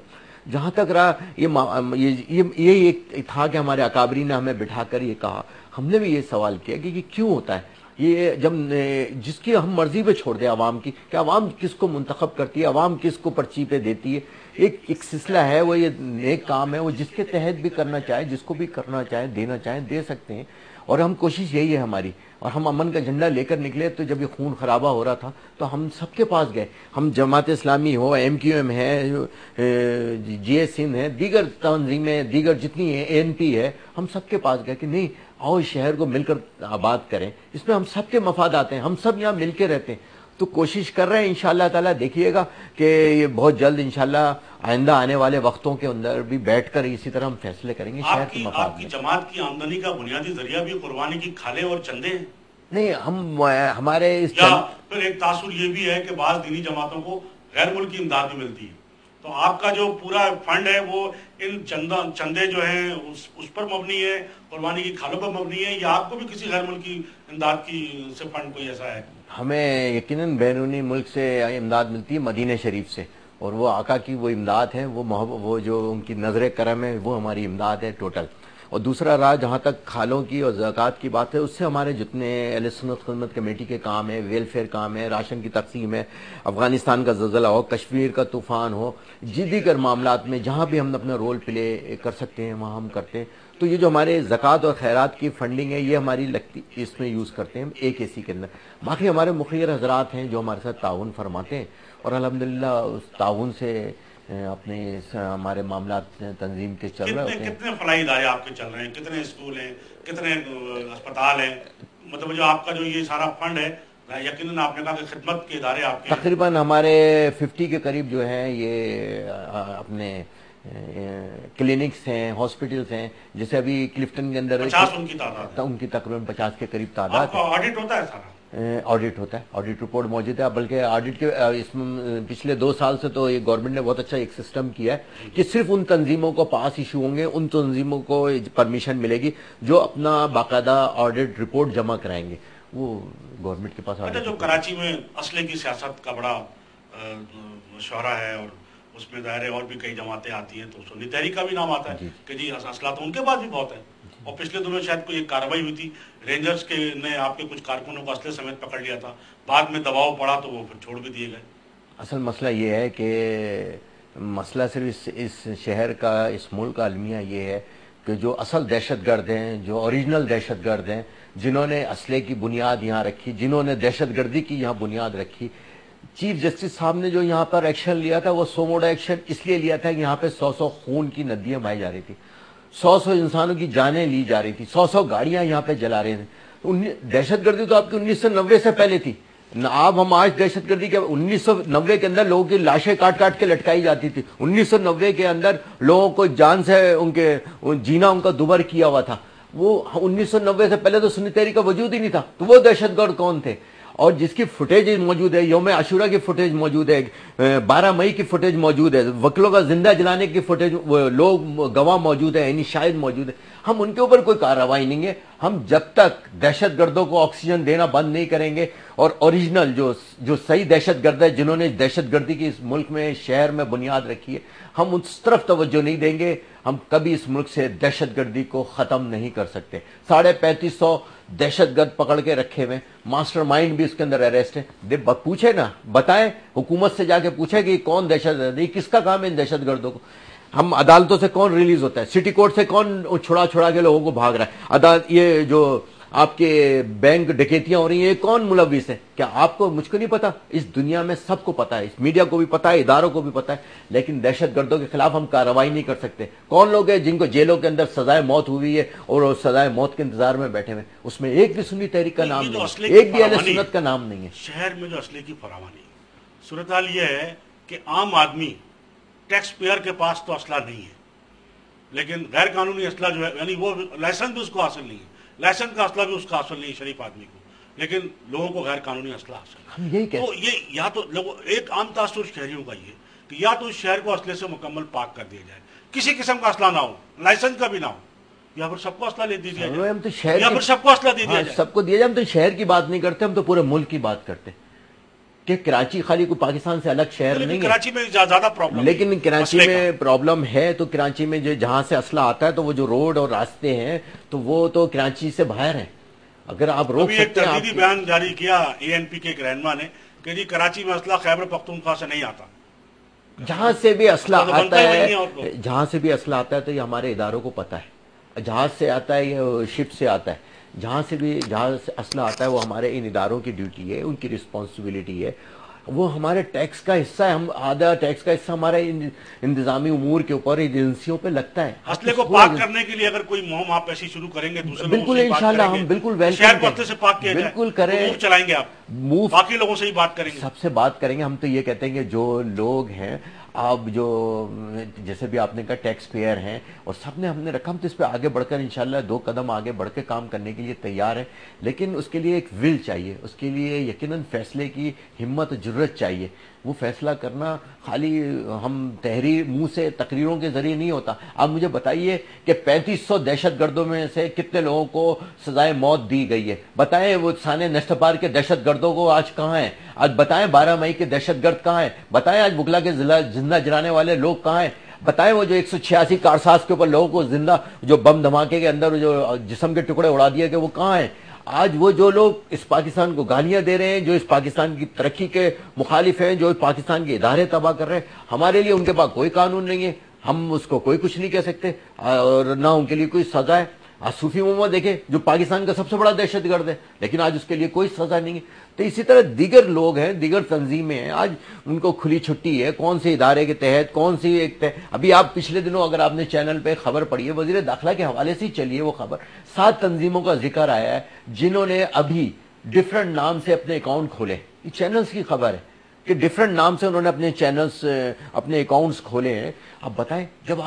جہاں تک رہا یہ ایک تھا کہ ہمارے اکابرین نے ہمیں بٹھا کر یہ کہا, ہم نے بھی یہ سوال کیا کہ یہ کیوں ہوتا ہے, یہ جب جس کی ہم مرضی پہ چھوڑ دیں عوام کی, کہ عوام کس کو منتخب کرتی ہے, عوام کس کو پرچی پہ دیتی ہے, ایک سلسلہ ہے, وہ یہ نیک کام ہے, وہ جس کے تحت بھی کرنا چاہے, جس کو بھی کرنا چاہے, دینا چاہیں دے سکتے ہیں. اور ہم کوشش یہی ہے ہماری, اور ہم امن کا جھنڈا لے کر نکلے. تو جب یہ خون خرابہ ہو رہا تھا تو ہم سب کے پاس گئے, ہم جماعت اسلامی ہو, ایم کیو ایم ہے, جی ایس سندھ ہے, دیگر تنظیمیں, دیگر جتنی ہیں, اے این پی ہے, ہم سب کے پاس گئے کہ نہیں آؤ اس شہر کو مل کر آباد کریں, اس میں ہم سب کے مفادات ہیں, ہم سب یہاں مل کے رہتے ہیں. تو کوشش کر رہے ہیں انشاءاللہ تعالیٰ, دیکھیے گا کہ یہ بہت جلد انشاءاللہ آئندہ آنے والے وقتوں کے اندر بھی بیٹھ کر اسی طرح ہم فیصلے کریں گے شہر کے مفاد میں. آپ کی جماعت کی آمدنی کا بنیادی ذریعہ بھی قربانی کی کھالیں اور چندے ہیں؟ نہیں, ہمارے اس یا پھر ایک تاثر یہ بھی ہے کہ بعض دینی جماعتوں کو غیر ملکی امداد بھی ملتی ہے, تو آپ کا جو پورا فنڈ ہے وہ ان چندے جو ہیں اس پر مبنی ہے, قربانی کی کھالوں پر مبنی ہے, یا آپ کو بھی کسی غیر ملکی امداد کی سے فنڈ کوئی ایسا ہے؟ ہمیں یقیناً بیرونی ملک سے امداد ملتی ہے, مدینہ شریف سے, اور وہ آقا کی وہ امداد ہے, وہ جو ان کی نظر کرم ہے وہ ہماری امداد ہے ٹوٹل. اور دوسرا راہ جہاں تک کھالوں کی اور زکوٰۃ کی بات ہے, اس سے ہمارے جتنے اہل سنت خدمت کمیٹی کے کام ہیں, ویلفیئر کام ہے, راشن کی تقسیم ہے, افغانستان کا زلزلہ ہو, کشمیر کا طوفان ہو, دیگر معاملات میں جہاں بھی ہم اپنا رول پلے کر سکتے ہیں وہاں ہم کرتے ہیں. تو یہ جو ہمارے زکوٰۃ اور خیرات کی فنڈنگ ہے یہ ہماری لگتی اس میں یوز کرتے ہیں ہم ایک ایسی کے اندر. باقی ہمارے مخیر حضرات ہیں جو ہمارے ساتھ تعاون فرماتے ہیں, اور الحمدللہ اس تعاون سے اپنے ہمارے معاملات تنظیم کے چل رہے ہوتے ہیں. کتنے فلاحی ادارے آپ کے چل رہے ہیں, کتنے اسکول ہیں, کتنے اسپتال ہیں, مطلب جو آپ کا جو یہ سارا فنڈ ہے, یقیناً آپ نے کہا کہ خدمت کے ادارے آپ کے تقریباً ہمارے 50 کے قریب جو ہیں یہ اپنے کلینکس ہیں، ہاسپٹلس ہیں، جیسے ابھی کلفٹن کے اندر 50 ان کی تعداد، ان کی تقریباً 50 کے قریب تعداد ہے۔ آڈٹ ہوتا ہے سارا، آڈٹ ہوتا ہے، آڈٹ رپورٹ موجود ہے، بلکہ آڈٹ کے اس میں پچھلے 2 سال سے تو یہ گورنمنٹ نے بہت اچھا ایک سسٹم کیا ہے کہ صرف ان تنظیموں کو پاس ایشو ہوں گے، ان تنظیموں کو پرمیشن ملے گی جو اپنا باقاعدہ آڈٹ رپورٹ جمع کرائیں گے، وہ گورنمنٹ کے پاس۔ جو کراچی میں اسلحے کی سیاست کا بڑا مشورہ ہے، اور اس میں ظاہر ہے اور بھی کئی جماعتیں آتی ہیں، تو سنی تحریک کا بھی نام آتا ہے کہ جی اسلحہ تو ان کے پاس بھی بہت ہے، اور پچھلے دنوں شاید کوئی ایک کارروائی ہوئی تھی، رینجرز کے نے آپ کے کچھ کارکنوں کو اسلحے سمیت پکڑ لیا تھا، بعد میں دباؤ پڑا تو وہ پھر چھوڑ بھی دیے گئے۔ اصل مسئلہ یہ ہے کہ مسئلہ صرف اس شہر کا، اس ملک کا المیہ یہ ہے کہ جو اصل دہشت گرد ہیں، جو اوریجنل دہشت گرد ہیں، جنہوں نے اسلحے کی بنیاد یہاں رکھی، جنہوں نے دہشت گردی کی یہاں بنیاد رکھی، چیف جسٹس صاحب نے جو یہاں پر ایکشن لیا تھا وہ سو موڈا ایکشن اس لیے لیا تھا کہ یہاں پہ 100 خون کی ندیاں بہائی جا رہی تھی، 100 انسانوں کی جانیں لی جا رہی تھی، 100 گاڑیاں یہاں پہ جلا رہے تھے۔ دہشت گردی تو آپ کی 1990 سے پہلے تھی، اب ہم آج دہشت گردی کے 1990 کے اندر لوگوں کی لاشیں کاٹ کاٹ کے لٹکائی جاتی تھی، 1990 کے اندر لوگوں کو جان سے ان کے جینا ان کا دوبر کیا ہوا تھا، وہ 1990 سے پہلے تو سنی تحریک کا وجود ہی نہیں تھا، تو وہ دہشت گرد کون تھے؟ اور جس کی فوٹیج موجود ہے، یوم عاشورہ کی فوٹیج موجود ہے، 12 مئی کی فوٹیج موجود ہے، وکلوں کا زندہ جلانے کی فوٹیج، لوگ گواہ موجود ہیں، یعنی شاہد موجود ہے، ہم ان کے اوپر کوئی کارروائی نہیں ہے۔ ہم جب تک دہشت گردوں کو آکسیجن دینا بند نہیں کریں گے اور اوریجنل جو صحیح دہشت گرد ہے، جنہوں نے دہشت گردی کی اس ملک میں، شہر میں بنیاد رکھی ہے، ہم اس طرف توجہ نہیں دیں گے، ہم کبھی اس ملک سے دہشت گردی کو ختم نہیں کر سکتے۔ 3550 دہشت گرد پکڑ کے رکھے ہوئے، ماسٹر مائنڈ بھی اس کے اندر اریسٹ ہے، پوچھے نا، بتائیں، حکومت سے جا کے پوچھے کہ کون دہشت گرد ہے، کس کا کام ہے ان دہشت گردوں کو؟ ہم عدالتوں سے کون ریلیز ہوتا ہے، سٹی کورٹ سے کون چھڑا کے لوگوں کو بھاگ رہا ہے، عدالت یہ جو آپ کے بینک ڈکیتیاں ہو رہی ہیں، یہ کون ملوث ہے؟ کیا آپ کو، مجھ کو نہیں پتا، اس دنیا میں سب کو پتا ہے، اس میڈیا کو بھی پتا ہے، اداروں کو بھی پتا ہے، لیکن دہشت گردوں کے خلاف ہم کارروائی نہیں کر سکتے۔ کون لوگ ہیں جن کو جیلوں کے اندر سزائے موت ہوئی ہے اور وہ سزائے موت کے انتظار میں بیٹھے ہوئے، اس میں ایک بھی سنی تحریک کا نام نہیں، ایک بھی اہل سنت کا نام نہیں ہے۔ شہر میں جو اسلحے کی فراوانی، صورتحال یہ ہے کہ عام آدمی، ٹیکس پیئر کے پاس تو اسلحہ نہیں ہے، لیکن غیر قانونی اسلحہ جو ہے، یعنی وہ لائسنس بھی اس کو حاصل نہیں ہے، لائسنس کا اسلحہ بھی اس کا حاصل نہیں ہے شریف آدمی کو، لیکن لوگوں کو غیر قانونی اسلحہ حاصل ہے۔ ہم یہی کہتے ہیں، تو یہ یا تو ایک عام تاثر شہریوں کا یہ کہ یا تو اس شہر کو اسلحے سے مکمل پاک کر دیا جائے، کسی قسم کا اسلحہ نہ ہو، لائسنس کا بھی نہ ہو، یا پھر سب کو اسلحہ لے دیا جائے، ہم تو شہر یا پھر سب کو اسلحہ دے دیا جائے، سب کو دیا جائے۔ ہم تو شہر کی بات نہیں کرتے، ہم تو پورے ملک کی بات کرتے کہ کراچی خالی کوئی پاکستان سے الگ شہر نہیں ہے، کراچی میں زیادہ پرابلم، لیکن کراچی میں پرابلم ہے تو کراچی میں جہاں سے اسلحہ آتا ہے تو وہ جو روڈ اور راستے ہیں تو وہ تو کراچی سے باہر ہیں، اگر آپ روک ایک سکتے ہیں۔ تردیدی بیان جاری کیا اے این پی کے ایک رہنما نے کہ جی کراچی میں اسلحہ خیبر پختونخوا سے نہیں آتا، جہاں سے بھی اسلحہ آتا ہے، جہاں سے بھی اسلحہ آتا ہے تو یہ ہمارے اداروں کو پتا ہے، جہاز سے آتا ہے یا شپ سے آتا ہے، جہاں سے بھی جہاز سے اسلحہ آتا ہے وہ ہمارے ان اداروں کی ڈیوٹی ہے، ان کی رسپانسبلٹی ہے، وہ ہمارے ٹیکس کا حصہ ہے، ہم آدھا ٹیکس کا حصہ ہمارے انتظامی امور کے اوپر ایجنسیوں پہ لگتا ہے۔ اسلحے کو پاک کرنے کے لیے اگر کوئی مہم آپ ایسی شروع کریں گے، دوسرے لوگوں سے بات انشاءاللہ کریں گے، ہم بالکل ویلکم شہر کو اسلحے سے پاک کیا جائے، بالکل کریں، موو چلائیں گے، آپ باقی لوگوں سے ہی بات کریں گے، سب سے بات کریں گے۔ ہم تو یہ کہتے ہیں کہ جو لوگ ہیں، آپ جو جیسے بھی آپ نے کہا ٹیکس پیئر ہیں، اور سب نے ہم نے رکھا، ہم تو اس پہ آگے بڑھ کر انشاءاللہ 2 قدم آگے بڑھ کے کام کرنے کے لیے تیار ہیں، لیکن اس کے لیے ایک ول چاہیے، اس کے لیے یقیناً فیصلے کی ہمت و جرت چاہیے۔ وہ فیصلہ کرنا خالی ہم تحریر منہ سے تقریروں کے ذریعے نہیں ہوتا۔ آپ مجھے بتائیے کہ 3500 دہشت گردوں میں سے کتنے لوگوں کو سزائے موت دی گئی ہے؟ بتائیں وہ سانے نشتپار کے دہشت گردوں کو آج کہاں ہیں؟ آج بتائیں 12 مئی کے دہشت گرد کہاں ہیں؟ بتائیں آج بکلا کے زندہ جلانے والے لوگ کہاں ہیں؟ بتائیں وہ جو 186 کارساز کے اوپر لوگوں کو زندہ، جو بم دھماکے کے اندر جو جسم کے ٹکڑے اڑا دیے گئے، وہ کہاں ہیں؟ آج وہ جو لوگ اس پاکستان کو گالیاں دے رہے ہیں، جو اس پاکستان کی ترقی کے مخالف ہیں، جو پاکستان کے ادارے تباہ کر رہے ہیں، ہمارے لیے ان کے پاس کوئی قانون نہیں ہے، ہم اس کو کوئی کچھ نہیں کہہ سکتے، اور نہ ان کے لیے کوئی سزا ہے۔ آج صوفی محمد دیکھیں جو پاکستان کا سب سے بڑا دہشت گرد ہے، لیکن آج اس کے لیے کوئی سزا نہیں ہے۔ تو اسی طرح دیگر لوگ ہیں، دیگر تنظیمیں ہیں، آج ان کو کھلی چھٹی ہے، کون سے ادارے کے تحت، کون سی ایک ابھی آپ پچھلے دنوں اگر آپ نے چینل پہ خبر پڑھی ہے، وزیر داخلہ کے حوالے سے ہی چلیے وہ خبر، 7 تنظیموں کا ذکر آیا ہے جنہوں نے ابھی ڈفرنٹ نام سے اپنے اکاؤنٹ کھولے، یہ چینلز کی خبر ہے، کہ ڈیفرنٹ نام سے انہوں نے اپنے چینلز اپنے اکاؤنٹس کھولے ہیں. اب بتائیں جب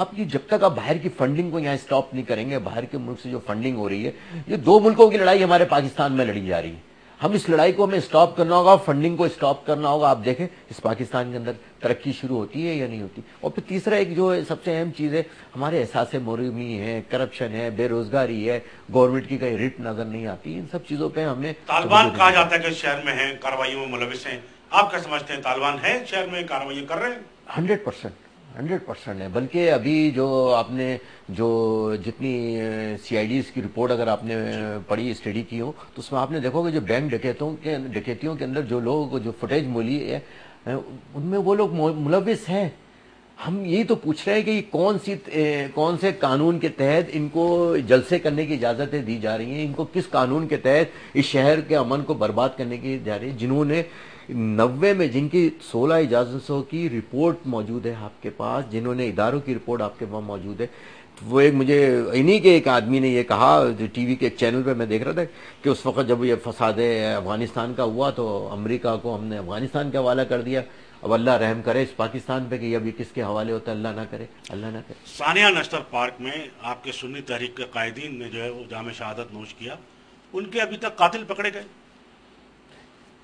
تک آپ باہر کی فنڈنگ کو یہاں سٹاپ نہیں کریں گے, باہر کے ملک سے جو فنڈنگ ہو رہی ہے, یہ دو ملکوں کی لڑائی ہمارے پاکستان میں لڑی جا رہی ہے. ہم اس لڑائی کو ہمیں سٹاپ کرنا ہوگا, فنڈنگ کو سٹاپ کرنا ہوگا. آپ دیکھیں اس پاکستان کے اندر ترقی شروع ہوتی ہے یا نہیں ہوتی. اور پھر تیسرا ایک جو سب سے اہم چیز ہے, ہمارے احساس مجرمی ہے, کرپشن ہے, بے روزگاری ہے, گورنمنٹ کی کہیں ریٹ نظر نہیں آتی. ان سب چیزوں پہ ہم نے طالبان کہا جاتا ہے کہ شہر میں ہیں, کارروائیوں میں ملوث ہیں. آپ کیا سمجھتے ہیں, طالبان ہیں شہر میں, کارروائیاں کر رہے ہیں؟ 100% ہے. بلکہ ابھی جو آپ نے جتنی سی آئی ڈیز کی رپورٹ اگر آپ نے پڑھی, اسٹڈی کی ہو, تو اس میں آپ نے دیکھو کہ جو بینک ڈکیتیوں کے اندر جو لوگ جو فوٹیج ملی ہے, ان میں وہ لوگ ملوث ہیں. ہم یہی تو پوچھ رہے ہیں کہ یہ کون سے قانون کے تحت ان کو جلسے کرنے کی اجازتیں دی جا رہی ہیں, ان کو کس قانون کے تحت اس شہر کے امن کو برباد کرنے کی جا رہی ہے, جنہوں نے 90 میں جن کی 16 اجازتوں کی رپورٹ موجود ہے آپ کے پاس, جنہوں نے اداروں کی رپورٹ آپ کے پاس موجود ہے. وہ ایک مجھے انہی کے ایک آدمی نے یہ کہا, جو ٹی وی کے ایک چینل پہ میں دیکھ رہا تھا, کہ اس وقت جب یہ فساد افغانستان کا ہوا تو امریکہ کو ہم نے افغانستان کے حوالہ کر دیا. اب اللہ رحم کرے اس پاکستان پہ کہ اب یہ کس کے حوالے ہوتا ہے, اللہ نہ کرے, اللہ نہ کرے. ثانیہ نیشنل پارک میں آپ کے سنی تحریک کے قائدین نے جو ہے وہ جام شہادت نوش کیا, ان کے ابھی تک قاتل پکڑے گئے؟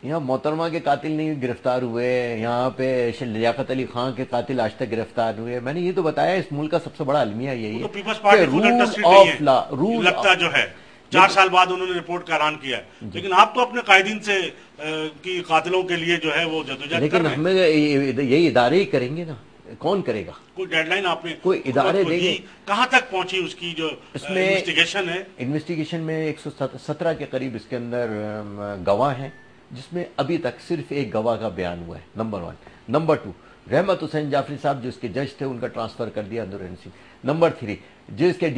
یہاں محترمہ کے قاتل نہیں گرفتار ہوئے, یہاں پہ لیاقت علی خان کے قاتل آج تک گرفتار ہوئے. میں نے یہ تو بتایا اس ملک کا سب سے بڑا المیہ یہی ہے کہ رول لگتا جو ہے 4 سال بعد انہوں نے رپورٹ کا اعلان کیا ہے, لیکن آپ تو اپنے قائدین سے کی قاتلوں کے لیے جو ہے وہ جدوجہد کر رہے ہیں. لیکن ہمیں یہی ادارے ہی کریں گے نا, کون کرے گا؟ کوئی ڈیڈ لائن آپ نے کوئی ادارے دیں گے؟ کہاں تک پہنچی اس کی جو انویسٹیگیشن ہے؟ انویسٹیگیشن میں 117 کے قریب اس کے اندر گواہ ہیں, جس میں ابھی تک صرف ایک گواہ کا بیان ہوا ہے, نمبر 1. نمبر 2, رحمت حسین جعفری صاحب جو اس کے جج تھے, ان کا ٹرانسفر کر دیا اندر NC. نمبر 3, جس کے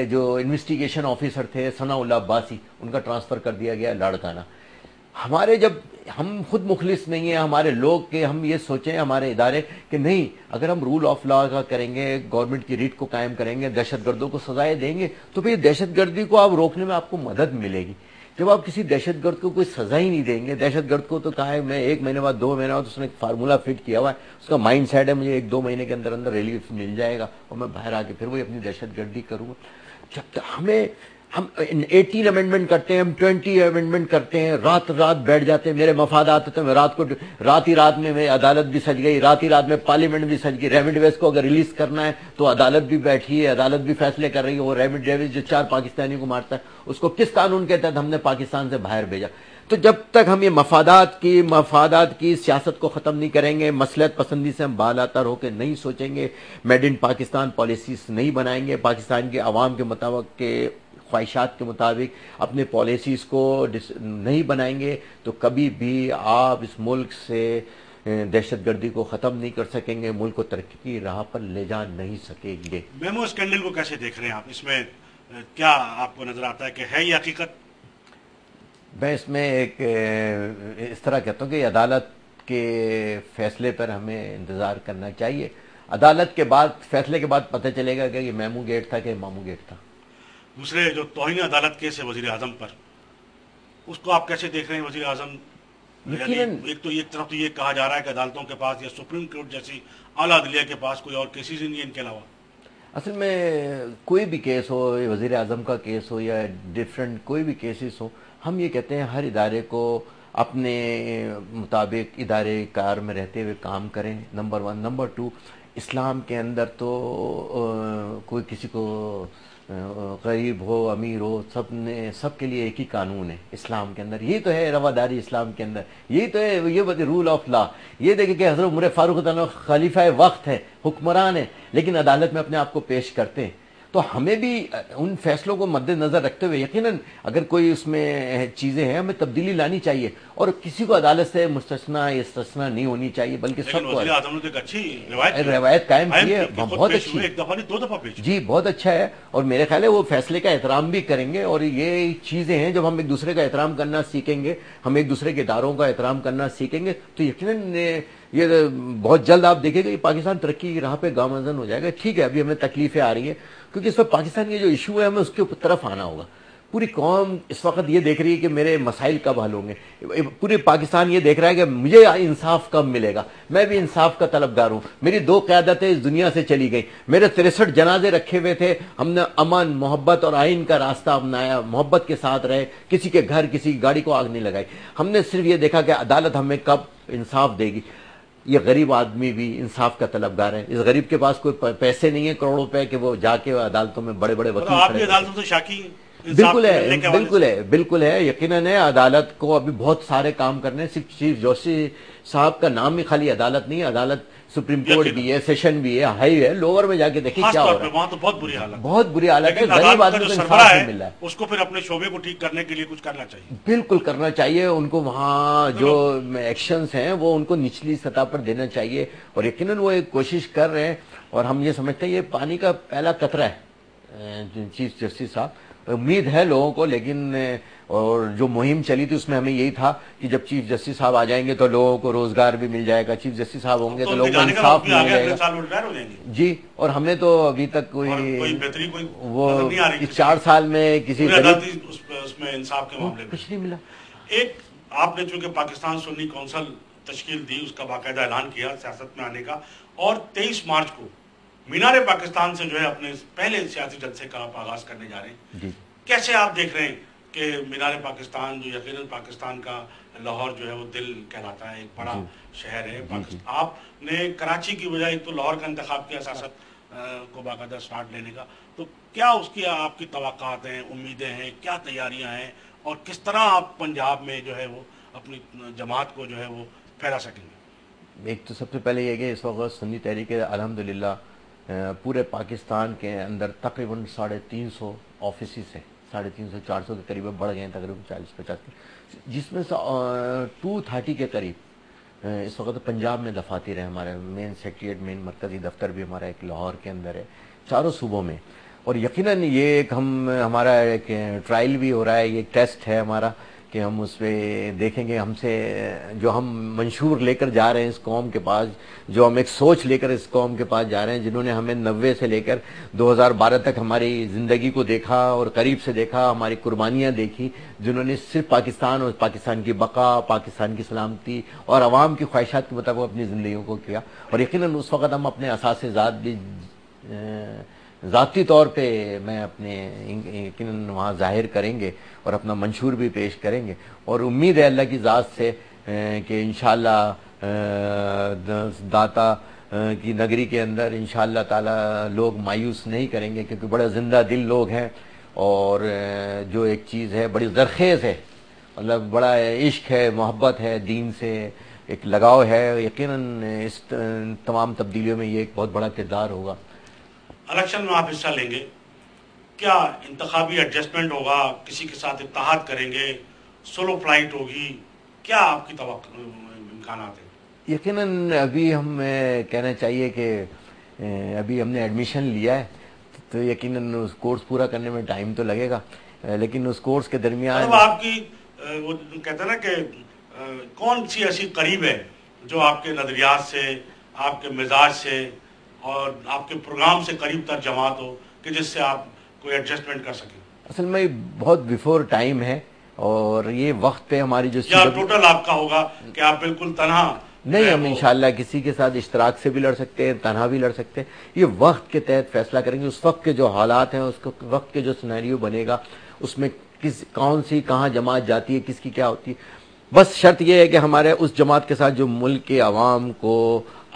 جو انویسٹیگیشن آفیسر تھے ثناء اللہ عباسی, ان کا ٹرانسفر کر دیا گیا لاڑکانہ. ہمارے جب ہم خود مخلص نہیں ہیں ہمارے لوگ کہ ہم یہ سوچیں ہمارے ادارے کہ نہیں, اگر ہم رول آف لا کا کریں گے, گورنمنٹ کی ریٹ کو قائم کریں گے, دہشت گردوں کو سزائیں دیں گے, تو پھر دہشت گردی کو آپ روکنے میں آپ کو مدد ملے گی. جب آپ کسی دہشت گرد کو کوئی سزا ہی نہیں دیں گے, دہشت گرد کو تو کہا ہے میں 1 مہینے بعد 2 مہینے بعد اس نے ایک فارمولا فٹ کیا ہوا ہے, اس کا مائنڈ سیٹ ہے مجھے 1-2 مہینے کے اندر اندر ریلیف مل جائے گا اور میں باہر آ کے پھر وہی اپنی دہشت گردی کروں گا. جب تک ہم 18 امینڈمنٹ کرتے ہیں, ہم 20 امینڈمنٹ کرتے ہیں, رات بیٹھ جاتے ہیں, میرے مفادات ہوتے ہیں, میں رات میں عدالت بھی سج گئی, رات میں پارلیمنٹ بھی سج گئی. ریمڈ ڈیویس کو اگر ریلیز کرنا ہے تو عدالت بھی بیٹھی ہے, عدالت بھی فیصلے کر رہی ہے. وہ ریمڈ ڈیویس جو 4 پاکستانیوں کو مارتا ہے, اس کو کس قانون کے تحت ہم نے پاکستان سے باہر بھیجا؟ تو جب تک ہم یہ مفادات کی سیاست کو ختم نہیں کریں گے, مصلحت پسندی سے ہم بالاتر ہو کے نہیں سوچیں گے, میڈ ان پاکستان پالیسیز نہیں بنائیں گے, پاکستان کے عوام کے مطابق کے خواہشات کے مطابق اپنے پالیسیز کو نہیں بنائیں گے, تو کبھی بھی آپ اس ملک سے دہشت گردی کو ختم نہیں کر سکیں گے, ملک کو ترقی کی راہ پر لے جا نہیں سکیں گے. میمو اسکینڈل کو کیسے دیکھ رہے ہیں آپ؟ اس میں کیا آپ کو نظر آتا ہے کہ ہے یہ حقیقت؟ میں اس میں ایک اس طرح کہتا ہوں کہ عدالت کے فیصلے پر ہمیں انتظار کرنا چاہیے. عدالت کے بعد فیصلے کے بعد پتہ چلے گا کہ یہ میمو گیٹ تھا کہ مامو گیٹ تھا. دوسرے جو توہین عدالت کیس ہے وزیر اعظم پر, اس کو آپ کیسے دیکھ رہے ہیں؟ وزیر اعظم ایک طرف تو یہ کہا جا رہا ہے کہ عدالتوں کے پاس یا سپریم کورٹ جیسی اعلیٰ عدلیہ کے پاس کوئی اور کیسز نہیں ہے ان کے علاوہ. اصل میں کوئی بھی کیس ہو, وزیر اعظم کا کیس ہو یا ڈفرینٹ کوئی بھی کیسز ہو, ہم یہ کہتے ہیں ہر ادارے کو اپنے مطابق ادارے کار میں رہتے ہوئے کام کریں, نمبر 1. نمبر 2, اسلام کے اندر تو کوئی کسی کو غریب ہو امیر ہو سب کے لیے ایک ہی قانون ہے اسلام کے اندر. یہی تو ہے رواداری اسلام کے اندر, یہی تو ہے یہ رول آف لا. یہ دیکھیں کہ حضرت عمر فاروق خلیفہ وقت ہے, حکمران ہے, لیکن عدالت میں اپنے آپ کو پیش کرتے ہیں. تو ہمیں بھی ان فیصلوں کو مد نظر رکھتے ہوئے یقیناً اگر کوئی اس میں چیزیں ہیں ہمیں تبدیلی لانی چاہیے, اور کسی کو عدالت سے استثنا نہیں ہونی چاہیے, بلکہ سب کو روایت قائم کی ہے, بہت اچھی, ایک دفعہ نہیں 2 دفعہ پیش. جی بہت اچھا ہے, اور میرے خیال ہے وہ فیصلے کا احترام بھی کریں گے. اور یہ چیزیں ہیں جب ہم ایک دوسرے کا احترام کرنا سیکھیں گے, ہم ایک دوسرے کے اداروں کا احترام کرنا سیکھیں گے, تو یقیناً یہ بہت جلد آپ دیکھیں گے پاکستان ترقی کی راہ پہ گامزن ہو جائے گا. ٹھیک ہے ابھی ہمیں تکلیفیں آ رہی ہیں کیونکہ اس وقت پاکستان کے جو ایشو ہے ہمیں اس کے طرف آنا ہوگا. پوری قوم اس وقت یہ دیکھ رہی ہے کہ میرے مسائل کب حل ہوں گے، پورے پاکستان یہ دیکھ رہا ہے کہ مجھے انصاف کب ملے گا، میں بھی انصاف کا طلبگار ہوں، میری 2 قیادتیں اس دنیا سے چلی گئی، میرے 63 جنازے رکھے ہوئے تھے، ہم نے امن محبت اور آئین کا راستہ اپنایا، محبت کے ساتھ رہے، کسی کے گھر کسی کی گاڑی کو آگ نہیں لگائی، ہم نے صرف یہ دیکھا کہ عدالت ہمیں کب انصاف دے گی۔ یہ غریب آدمی بھی انصاف کا طلبگار ہے، اس غریب کے پاس کوئی پیسے نہیں ہے کروڑوں روپے کہ وہ جا کے عدالتوں میں بڑے بڑے وکیل آپ بھی عدالتوں سے شاکی ہیں؟ بالکل ہے، یقیناً ہے، عدالت کو ابھی بہت سارے کام کرنے، صرف چیف جسٹس صاحب کا نام ہی خالی عدالت نہیں ہے، عدالت سپریم کورٹ بھی ہے، سیشن بھی ہے، ہائی ہے، لوور میں جا کے دیکھیں کیا ہو رہا ہے، وہاں تو بہت بری حالت، بہت بری حالت ہے، غریب آدمی کو انصاف نہیں مل رہا ہے، اس کو پھر اپنے شعبے کو ٹھیک کرنے کے لیے کچھ کرنا چاہیے، بالکل کرنا چاہیے، ان کو وہاں جو ایکشنز ہیں وہ ان کو نچلی سطح پر دینا چاہیے، اور یقیناً وہ ایک کوشش کر رہے ہیں، اور ہم یہ سمجھتے ہیں یہ پانی کا پہلا قطرہ ہے چیف جسٹس صاحب، امید ہے لوگوں کو، لیکن اور جو مہم چلی تھی اس میں ہمیں یہی تھا کہ جب چیف جسٹس صاحب آ جائیں گے تو لوگوں کو روزگار بھی مل جائے گا، چیف جسٹس صاحب ہوں گے تو لوگوں کو انصاف مل جائے گا، جی، اور ہم نے تو ابھی تک وہ 4 سال میں کسی اس میں انصاف کے معاملے میں کچھ نہیں ملا۔ ایک آپ نے چونکہ پاکستان سنی کونسل تشکیل دی، اس کا باقاعدہ اعلان کیا سیاست میں آنے کا، اور 23 مارچ کو مینار پاکستان سے جو ہے اپنے پہلے سیاسی جلسے کا آپ آغاز کرنے جا رہے ہیں، جی، کیسے آپ دیکھ رہے ہیں کہ مینار پاکستان جو یقیناً پاکستان کا لاہور جو ہے وہ دل کہلاتا ہے، ایک بڑا شہر ہے، آپ نے کراچی کی بجائے تو لاہور کا انتخاب کیا سیاست کو باقاعدہ سٹارٹ لینے کا، تو کیا اس کی آپ کی توقعات ہیں، امیدیں ہیں، کیا تیاریاں ہیں، اور کس طرح آپ پنجاب میں جو ہے وہ اپنی جماعت کو جو ہے وہ پھیلا سکیں گے؟ ایک تو سب سے پہلے یہ کہ اس وقت سنی تحریک الحمدللہ پورے پاکستان کے اندر تقریباً 350 آفیسز ہیں، 350 400 کے قریب بڑھ گئے ہیں، تقریباً 40-50 جس میں سے 230 کے قریب اس وقت پنجاب میں دفاتر ہیں، ہمارے مین سیکریٹریٹ مین مرکزی دفتر بھی ہمارا ایک لاہور کے اندر ہے، چاروں صوبوں میں، اور یقیناً یہ ایک ہمارا ایک ٹرائل بھی ہو رہا ہے، یہ ٹیسٹ ہے ہمارا کہ ہم اس پہ دیکھیں گے، ہم سے جو ہم منشور لے کر جا رہے ہیں اس قوم کے پاس، جو ہم ایک سوچ لے کر اس قوم کے پاس جا رہے ہیں، جنہوں نے ہمیں 90 سے لے کر 2012 تک ہماری زندگی کو دیکھا اور قریب سے دیکھا، ہماری قربانیاں دیکھی، جنہوں نے صرف پاکستان اور پاکستان کی بقا، پاکستان کی سلامتی اور عوام کی خواہشات کے مطابق اپنی زندگیوں کو کیا، اور یقیناً اس وقت ہم اپنے اساس ذات بھی ذاتی طور پہ میں اپنے یقیناً وہاں ظاہر کریں گے اور اپنا منشور بھی پیش کریں گے، اور امید ہے اللہ کی ذات سے کہ انشاءاللہ داتا کی نگری کے اندر انشاءاللہ تعالی لوگ مایوس نہیں کریں گے، کیونکہ بڑے زندہ دل لوگ ہیں، اور جو ایک چیز ہے بڑی زرخیز ہے، مطلب بڑا عشق ہے، محبت ہے، دین سے ایک لگاؤ ہے، یقیناً اس تمام تبدیلیوں میں یہ ایک بہت بڑا کردار ہوگا۔ الیکشن میں آپ حصہ لیں گے، کیا انتخابی ایڈجسٹمنٹ ہوگا، کسی کے ساتھ اتحاد کریں گے، سولو فلائٹ ہوگی، کیا آپ کی توقع امکانات ہیں؟ یقیناً ابھی ہم کہنا چاہیے کہ ابھی ہم نے ایڈمیشن لیا ہے، تو یقیناً اس کورس پورا کرنے میں ٹائم تو لگے گا، لیکن اس کورس کے درمیان آپ کی وہ کہتے ہیں نا کہ کون سی ایسی قریب ہے جو آپ کے نظریات سے، آپ کے مزاج سے اور آپ کے پروگرام سے قریب تر جماعت ہو کہ جس سے آپ کوئی ایڈجسٹمنٹ کر سکیں؟ اصل میں بہت بیفور ٹائم ہے، اور یہ وقت پہ ہماری جو ٹوٹل آپ کا ہوگا کہ آپ بالکل تنہا نہیں، ہم انشاءاللہ کسی کے ساتھ اشتراک سے بھی لڑ سکتے ہیں، تنہا بھی لڑ سکتے ہیں، یہ وقت کے تحت فیصلہ کریں گے، اس وقت کے جو حالات ہیں، اس وقت کے جو سینیریو بنے گا، اس میں کون سی کہاں جماعت جاتی ہے، کس کی کیا ہوتی ہے، بس شرط یہ ہے کہ ہمارے اس جماعت کے ساتھ جو ملک کے عوام کو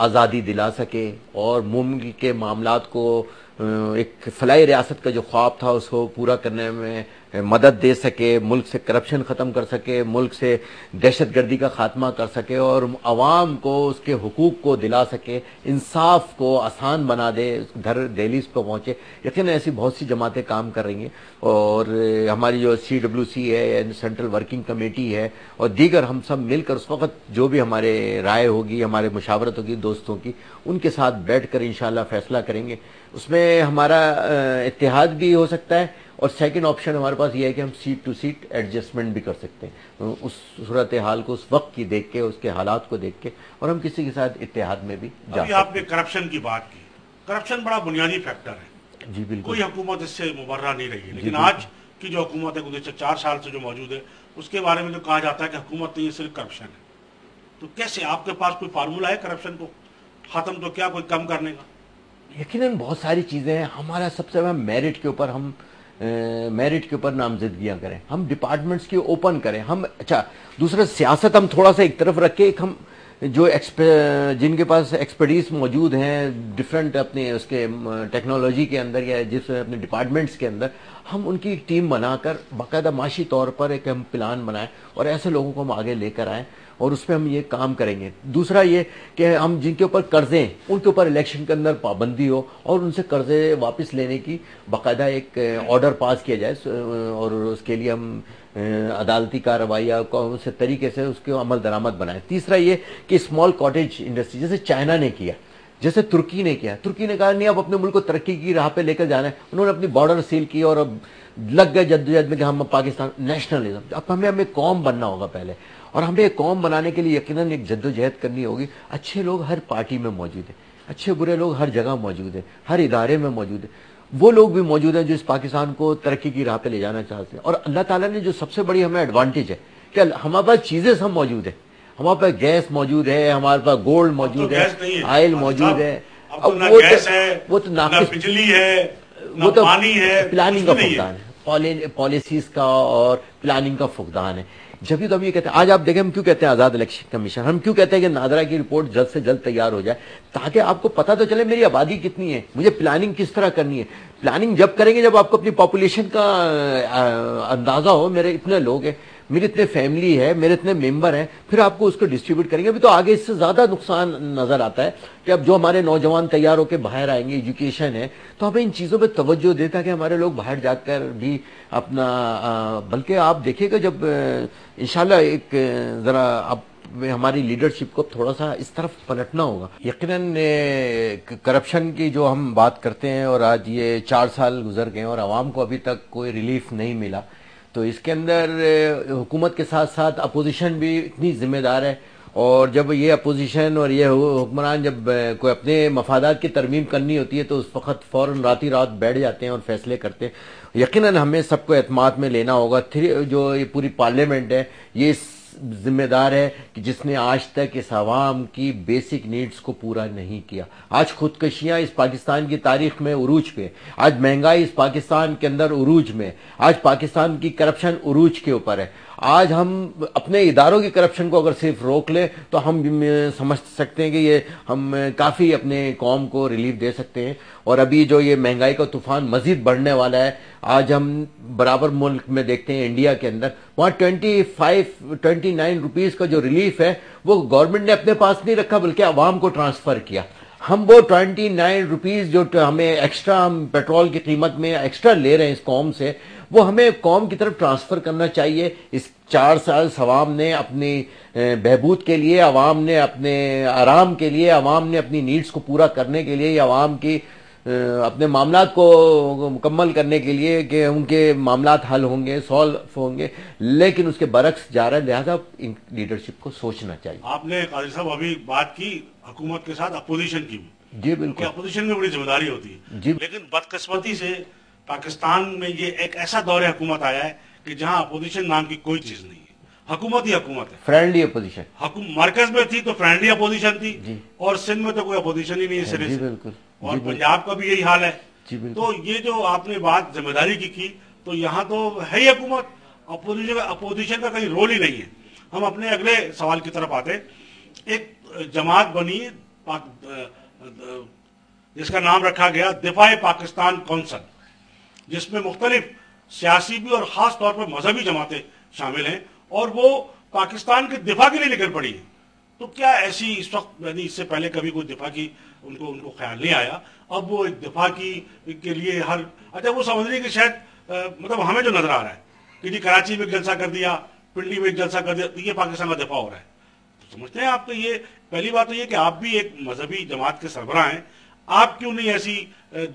آزادی دلا سکے اور ملک کے معاملات کو ایک فلاحی ریاست کا جو خواب تھا اس کو پورا کرنے میں مدد دے سکے، ملک سے کرپشن ختم کر سکے، ملک سے دہشت گردی کا خاتمہ کر سکے، اور عوام کو اس کے حقوق کو دلا سکے، انصاف کو آسان بنا دے، گھر دہلیز پہ پہنچے، یقیناً ایسی بہت سی جماعتیں کام کر رہی ہیں، اور ہماری جو CWC ہے، سینٹرل ورکنگ کمیٹی ہے، اور دیگر ہم سب مل کر اس وقت جو بھی ہمارے رائے ہوگی، ہمارے مشاورت ہوگی دوستوں کی، ان کے ساتھ بیٹھ کر انشاءاللہ فیصلہ کریں گے، اس میں ہمارا اتحاد بھی ہو سکتا ہے، اور سیکنڈ آپشن ہمارے پاس یہ ہے کہ ہم سیٹ ٹو سیٹ ایڈجسٹمنٹ بھی کر سکتے ہیں، اس صورتحال کو اس وقت کی دیکھ کے، اس کے حالات کو دیکھ کے، اور ہم کسی کے ساتھ اتحاد میں بھی جا سکتے ہیں۔ آپ نے کرپشن کی بات کی، کرپشن بڑا بنیادی فیکٹر ہے، جی بالکل، کوئی حکومت اس سے مبرہ نہیں رہی ہے، لیکن آج کی جو حکومت ہے گزشتہ 4 سال سے جو موجود ہے، اس کے بارے میں جو کہا جاتا ہے کہ حکومت نہیں، یہ صرف کرپشن ہے. تو کیسے آپ کے پاس کوئی فارمولہ ہے کرپشن کو ختم تو کیا کوئی کم کرنے کا؟ یقیناً بہت ساری چیزیں ہیں. ہمارا سب سے بڑا میرٹ کے اوپر ہم میرٹ کے اوپر نامزدگیاں کریں، ہم ڈپارٹمنٹس کی اوپن کریں. ہم اچھا دوسرا سیاست ہم تھوڑا سا ایک طرف رکھ کے ہم جو جن کے پاس ایکسپرٹیز موجود ہیں ڈفرینٹ اپنے اس کے ٹیکنالوجی کے اندر یا جس اپنے ڈپارٹمنٹس کے اندر، ہم ان کی ایک ٹیم بنا کر باقاعدہ معاشی طور پر ایک ہم پلان بنائیں اور ایسے لوگوں کو ہم آگے لے کر آئیں اور اس پہ ہم یہ کام کریں گے. دوسرا یہ کہ ہم جن کے اوپر قرضے ہیں ان کے اوپر الیکشن کے اندر پابندی ہو اور ان سے قرضے واپس لینے کی باقاعدہ ایک آرڈر پاس کیا جائے اور اس کے لیے ہم عدالتی کارروائی یا اس طریقے سے اس کے عمل درآمد بنائیں. تیسرا یہ کہ اسمال کاٹیج انڈسٹری جیسے چائنا نے کیا، جیسے ترکی نے کیا. ترکی نے کہا نہیں اب اپنے ملک کو ترقی کی راہ پہ لے کر جانا ہے، انہوں نے اپنی بارڈر سیل کی اور اب لگ گئے جدوجہد میں کہ ہم پاکستان نیشنلزم. اب ہمیں قوم بننا ہوگا پہلے، اور ہمیں ایک قوم بنانے کے لیے یقیناً ایک جدوجہد کرنی ہوگی. اچھے لوگ ہر پارٹی میں موجود ہیں، اچھے برے لوگ ہر جگہ موجود ہیں، ہر ادارے میں موجود ہیں. وہ لوگ بھی موجود ہیں جو اس پاکستان کو ترقی کی راہ پہ لے جانا چاہتے ہیں. اور اللہ تعالیٰ نے جو سب سے بڑی ہمیں ایڈوانٹیج ہے کہ ہمارے پاس چیزیں سب موجود ہیں. ہمارے پاس گیس موجود ہے، ہمارے پاس گولڈ موجود ہے، آئل موجود ہے. وہ تو ناقص بجلی ہے، وہ تو پانی ہے، پلاننگ کا فقدان ہے، پالیسیز کا اور پلاننگ کا فقدان ہے. جبھی تو ہم یہ کہتے ہیں، آج آپ دیکھیں ہم کیوں کہتے ہیں آزاد الیکشن کمیشن، ہم کیوں کہتے ہیں کہ نادرا کی رپورٹ جلد سے جلد تیار ہو جائے تاکہ آپ کو پتہ تو چلے میری آبادی کتنی ہے، مجھے پلاننگ کس طرح کرنی ہے. پلاننگ جب کریں گے جب آپ کو اپنی پاپولیشن کا اندازہ ہو، میرے اتنے لوگ ہیں، میری اتنے فیملی ہے، میرے اتنے ممبر ہیں، پھر آپ کو اس کو ڈسٹریبیوٹ کریں گے. ابھی تو آگے اس سے زیادہ نقصان نظر آتا ہے کہ اب جو ہمارے نوجوان تیار ہو کے باہر آئیں گے، ایجوکیشن ہے تو ہمیں ان چیزوں پہ توجہ دیتا کہ ہمارے لوگ باہر جا کر بھی اپنا بلکہ آپ دیکھیے گا جب انشاءاللہ ایک ذرا اب ہماری لیڈرشپ کو تھوڑا سا اس طرف پلٹنا ہوگا. یقیناً کرپشن کی جو ہم بات کرتے ہیں اور آج یہ 4 سال گزر گئے اور عوام کو ابھی تک کوئی ریلیف نہیں ملا، تو اس کے اندر حکومت کے ساتھ ساتھ اپوزیشن بھی اتنی ذمہ دار ہے. اور جب یہ اپوزیشن اور یہ حکمران جب کوئی اپنے مفادات کی ترمیم کرنی ہوتی ہے تو اس وقت فوراً رات بیٹھ جاتے ہیں اور فیصلے کرتے ہیں. یقیناً ہمیں سب کو اعتماد میں لینا ہوگا. جو یہ پوری پارلیمنٹ ہے یہ ذمہ دار ہے کہ جس نے آج تک اس عوام کی بیسک نیڈز کو پورا نہیں کیا. آج خودکشیاں اس پاکستان کی تاریخ میں عروج پہ، آج مہنگائی اس پاکستان کے اندر عروج میں، آج پاکستان کی کرپشن عروج کے اوپر ہے. آج ہم اپنے اداروں کی کرپشن کو اگر صرف روک لیں تو ہم سمجھ سکتے ہیں کہ یہ ہم کافی اپنے قوم کو ریلیف دے سکتے ہیں. اور ابھی جو یہ مہنگائی کا طوفان مزید بڑھنے والا ہے، آج ہم برابر ملک میں دیکھتے ہیں انڈیا کے اندر وہاں 29 روپیز کا جو ریلیف ہے وہ گورنمنٹ نے اپنے پاس نہیں رکھا بلکہ عوام کو ٹرانسفر کیا. ہم وہ 29 روپیز جو ہمیں ایکسٹرا ہم پیٹرول کی قیمت میں ایکسٹرا لے رہے ہیں اس قوم سے، وہ ہمیں قوم کی طرف ٹرانسفر کرنا چاہیے. اس 4 سال عوام نے اپنی بہبود کے لیے، عوام نے اپنے آرام کے لیے، عوام نے اپنی نیڈز کو پورا کرنے کے لیے، عوام کی اپنے معاملات کو مکمل کرنے کے لیے کہ ان کے معاملات حل ہوں گے، سالو ہوں گے، لیکن اس کے برعکس جا رہا ہے. لہذا ان لیڈرشپ کو سوچنا چاہیے. آپ نے قاضی صاحب ابھی بات کی حکومت کے ساتھ اپوزیشن کی، جی بالکل، اپوزیشن میں بڑی ذمہ داری ہوتی ہے جی. لیکن بدقسمتی سے پاکستان میں یہ ایک ایسا دور حکومت آیا ہے کہ جہاں اپوزیشن نام کی کوئی چیز نہیں ہے، حکومت ہی حکومت ہے. فرینڈلی اپوزیشن مرکز میں تھی تو فرینڈلی اپوزیشن تھی، جی. اور سندھ میں تو کوئی اپوزیشن ہی نہیں ہے سرے جی سے، بالکل، اور پنجاب کا بھی یہی حال ہے. جی بالکل. تو یہ جو آپ نے بات ذمہ داری کی تو یہاں تو ہے ہی حکومت، اپوزیشن کا کہیں رول ہی نہیں ہے. ہم اپنے اگلے سوال کی طرف آتے. ایک جماعت بنی جس کا نام رکھا گیا دفاع پاکستان کونسل، جس میں مختلف سیاسی بھی اور خاص طور پر مذہبی جماعتیں شامل ہیں، اور وہ پاکستان کے دفاع کے لیے نکل پڑی ہیں. تو کیا ایسی اس وقت یعنی اس سے پہلے کبھی کوئی دفاع کی ان کو خیال نہیں آیا، اب وہ ایک دفاع کی کے لیے اچھا وہ سمجھ رہی کہ شاید مطلب ہمیں جو نظر آ رہا ہے کہ جی کراچی میں ایک جلسہ کر دیا، پنڈی میں ایک جلسہ کر دیا، تو یہ پاکستان کا دفاع ہو رہا ہے. تو سمجھتے ہیں آپ کو یہ پہلی بات تو یہ کہ آپ بھی ایک مذہبی جماعت کے سربراہ ہیں، آپ کیوں نہیں ایسی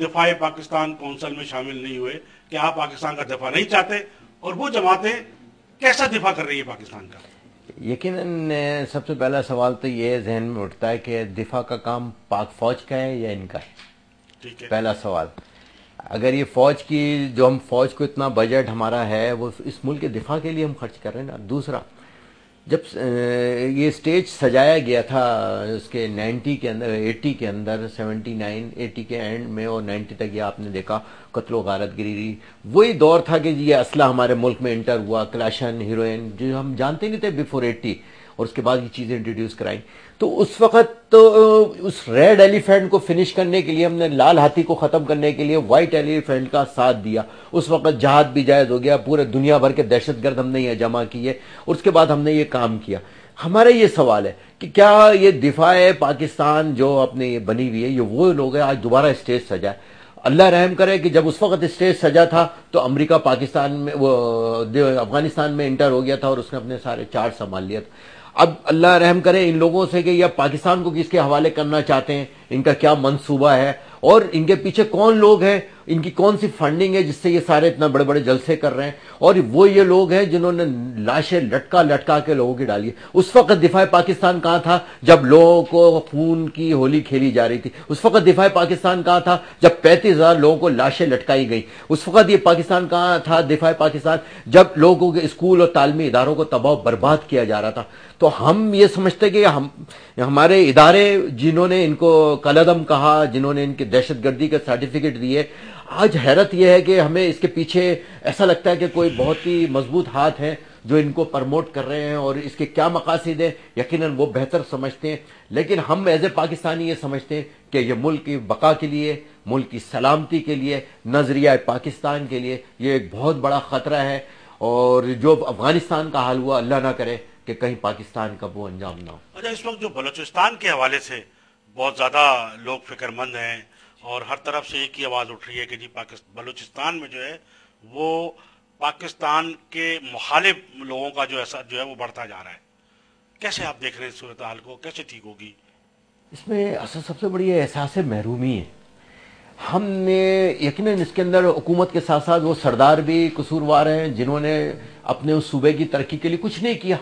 دفاع پاکستان کونسل میں شامل نہیں ہوئے کہ آپ پاکستان کا دفاع نہیں چاہتے، اور وہ جماعتیں کیسا دفاع کر رہی ہیں پاکستان کا؟ یقیناً سب سے پہلا سوال تو یہ ذہن میں اٹھتا ہے کہ دفاع کا کام پاک فوج کا ہے یا ان کا ہے. ٹھیک ہے، پہلا سوال. اگر یہ فوج کی جو ہم فوج کو اتنا بجٹ ہمارا ہے وہ اس ملک کے دفاع کے لیے ہم خرچ کر رہے ہیں نا. دوسرا جب یہ اسٹیج سجایا گیا تھا اس کے 90 کے اندر 80 کے اندر 79 80 کے اینڈ میں اور 90 تک یہ آپ نے دیکھا قتل و غارت گری وہی دور تھا کہ یہ اسلحہ ہمارے ملک میں انٹر ہوا کلاشن ہیروئن جو ہم جانتے نہیں تھے بیفور 80 اور اس کے بعد یہ چیزیں انٹروڈیوس کرائی. تو اس وقت تو اس ریڈ ایلیفینٹ کو فنش کرنے کے لیے ہم نے لال ہاتھی کو ختم کرنے کے لیے وائٹ ایلیفینٹ کا ساتھ دیا. اس وقت جہاد بھی جائز ہو گیا پورے دنیا بھر کے دہشت گرد ہم نے یہ جمع کیے اور اس کے بعد ہم نے یہ کام کیا. ہمارا یہ سوال ہے کہ کیا یہ دفاع پاکستان جو اپنے یہ بنی ہوئی ہے یہ وہ لوگ ہیں آج دوبارہ اسٹیج سجائے. اللہ رحم کرے کہ جب اس وقت اسٹیج سجا تھا تو امریکہ پاکستان میں وہ افغانستان میں انٹر ہو گیا تھا اور اس نے اپنے سارے چارج سنبھال لیا تھا. اب اللہ رحم کرے ان لوگوں سے کہ یہ پاکستان کو کس کے حوالے کرنا چاہتے ہیں, ان کا کیا منصوبہ ہے اور ان کے پیچھے کون لوگ ہیں, ان کی کون سی فنڈنگ ہے جس سے یہ سارے اتنا بڑے بڑے جلسے کر رہے ہیں. اور وہ یہ لوگ ہیں جنہوں نے لاشیں لٹکا کے لوگوں کی ڈالی ہے. اس وقت دفاع پاکستان کہاں تھا جب لوگوں کو خون کی ہولی کھیلی جا رہی تھی؟ اس وقت دفاع پاکستان کہاں تھا جب 35,000 لوگوں کو لاشیں لٹکائی گئی؟ اس وقت یہ پاکستان کہاں تھا دفاع پاکستان جب لوگوں کے اسکول اور تعلیمی اداروں کو تباہ و برباد کیا جا رہا تھا؟ تو ہم یہ سمجھتے کہ ہمارے ادارے جنہوں نے ان کو کالعدم کہا, جنہوں نے ان کی دہشت گردی کے سرٹیفکیٹ دیے, آج حیرت یہ ہے کہ ہمیں اس کے پیچھے ایسا لگتا ہے کہ کوئی بہت ہی مضبوط ہاتھ ہے جو ان کو پرموٹ کر رہے ہیں اور اس کے کیا مقاصد ہیں یقیناً وہ بہتر سمجھتے ہیں. لیکن ہم ایز اے پاکستانی یہ سمجھتے ہیں کہ یہ ملک کی بقا کے لیے, ملک کی سلامتی کے لیے, نظریہ پاکستان کے لیے یہ ایک بہت بڑا خطرہ ہے. اور جو افغانستان کا حال ہوا اللہ نہ کرے کہ کہیں پاکستان کا وہ انجام نہ ہو. اچھا, اس وقت جو بلوچستان کے حوالے سے بہت زیادہ لوگ فکر مند ہیں اور ہر طرف سے ایک ہی آواز اٹھ رہی ہے کہ جی بلوچستان میں جو ہے وہ پاکستان کے مخالف لوگوں کا جو ہے وہ بڑھتا جا رہا ہے. کیسے آپ دیکھ رہے ہیں صورتحال کو, کیسے ٹھیک ہوگی؟ اس میں اصل سب سے بڑی احساس محرومی ہے. ہم نے یقیناً اس کے اندر حکومت کے ساتھ ساتھ وہ سردار بھی قصوروار ہیں جنہوں نے اپنے اس صوبے کی ترقی کے لیے کچھ نہیں کیا.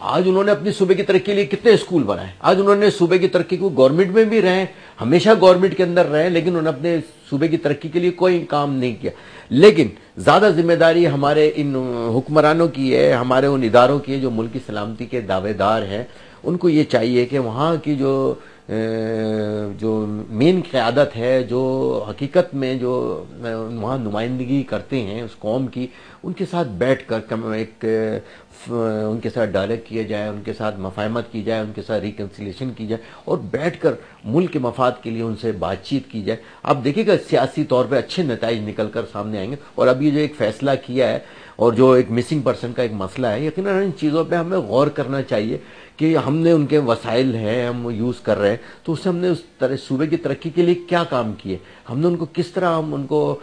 آج انہوں نے اپنی صوبے کی ترقی کے لیے کتنے اسکول بنائے, آج انہوں نے صوبے کی ترقی کو گورنمنٹ میں بھی رہے, ہمیشہ گورنمنٹ کے اندر رہے, لیکن انہوں نے اپنے صوبے کی ترقی کے لیے کوئی کام نہیں کیا. لیکن زیادہ ذمہ داری ہمارے ان حکمرانوں کی ہے, ہمارے ان اداروں کی ہے جو ملک کی سلامتی کے دعوے دار ہیں. ان کو یہ چاہیے کہ وہاں کی جو مین قیادت ہے, جو حقیقت میں جو وہاں نمائندگی کرتے ہیں اس قوم کی, ان کے ساتھ بیٹھ کر ان کے ساتھ ڈائلاگ کیا جائے, ان کے ساتھ مفاہمت کی جائے, ان کے ساتھ ریکنسیلیشن کی جائے اور بیٹھ کر ملک کے مفاد کے لیے ان سے بات چیت کی جائے. آپ دیکھیں گا سیاسی طور پہ اچھے نتائج نکل کر سامنے آئیں گے. اور اب یہ جو ایک فیصلہ کیا ہے اور جو ایک مسنگ پرسن کا ایک مسئلہ ہے, یقیناً ان چیزوں پہ ہمیں غور کرنا چاہیے کہ ہم نے ان کے وسائل ہیں ہم یوز کر رہے ہیں تو اس سے ہم نے اس طرح صوبے کی ترقی کے لیے کیا کام کیے, ہم نے ان کو کس طرح ہم ان کو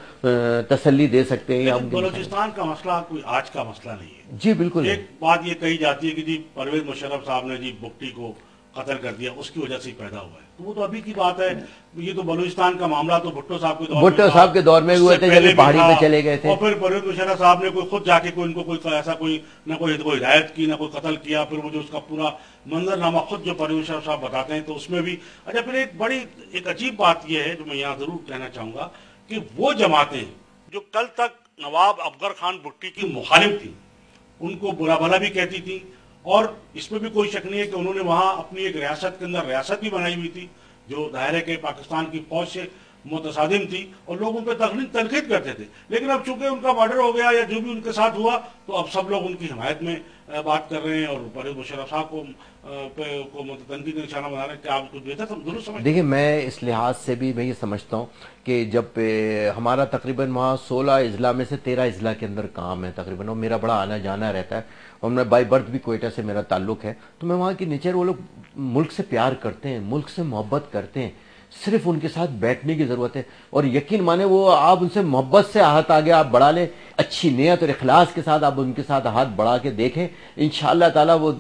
تسلی دے سکتے ہیں. بلوچستان کا مسئلہ کوئی آج کا مسئلہ نہیں ہے. جی بالکل. ایک بات یہ کہی جاتی ہے کہ جی پرویز مشرف صاحب نے جی بگٹی کو قتل کر دیا, اس کی وجہ سے پیدا ہوا ہے. تو وہ تو ابھی کی بات ہے. یہ تو بلوچستان کا معاملہ تو بھٹو صاحب کے دور میں ہوئے تھے جب پہاڑی پہ چلے گئے تھے. اور پھر پرویز مشرف صاحب نے کوئی خود جا کے ان کو ایسا نہ کوئی ہدایت کی نہ کوئی قتل کیا. پھر وہ جو اس کا پورا منظرنامہ خود جو پرویز مشرف صاحب بتاتے ہیں تو اس میں بھی. اچھا, پھر ایک عجیب بات یہ ہے جو میں یہاں ضرور کہنا چاہوں گا کہ وہ جماعتیں جو کل تک نواب افغر خان بگٹی کی مخالف تھی, ان کو برا بھلا بھی کہتی تھی, اور اس میں بھی کوئی شک نہیں ہے کہ انہوں نے وہاں اپنی ایک ریاست کے اندر ریاست بھی بنائی ہوئی تھی جو ظاہر ہے کہ پاکستان کی فوج سے متصادم تھی اور لوگ ان پہ تنقید کرتے تھے. لیکن اب چونکہ ان کا مارڈر ہو گیا یا جو بھی ان کے ساتھ ہوا تو اب سب لوگ ان کی حمایت میں بات کر رہے ہیں اور پرویز مشرف صاحب کو تنقید کا نشانہ بنا رہے ہیں. کیا آپ کچھ بہتر درست سمجھتے ہیں؟ دیکھیں, میں اس لحاظ سے بھی میں یہ سمجھتا ہوں کہ جب ہمارا تقریباً وہاں 16 اضلاع میں سے 13 اضلاع کے اندر کام ہے تقریباً, اور میرا بڑا آنا جانا رہتا ہے اور میں بائی برتھ بھی کوئٹہ سے میرا تعلق ہے, تو میں وہاں کی نیچر وہ لوگ ملک سے پیار کرتے ہیں, ملک سے محبت کرتے ہیں, صرف ان کے ساتھ بیٹھنے کی ضرورت ہے. اور یقین مانے وہ آپ ان سے محبت سے ہاتھ آگے آپ بڑھا لیں, اچھی نیت اور اخلاص کے ساتھ آپ ان کے ساتھ ہاتھ بڑھا کے دیکھیں, انشاءاللہ تعالیٰ وہ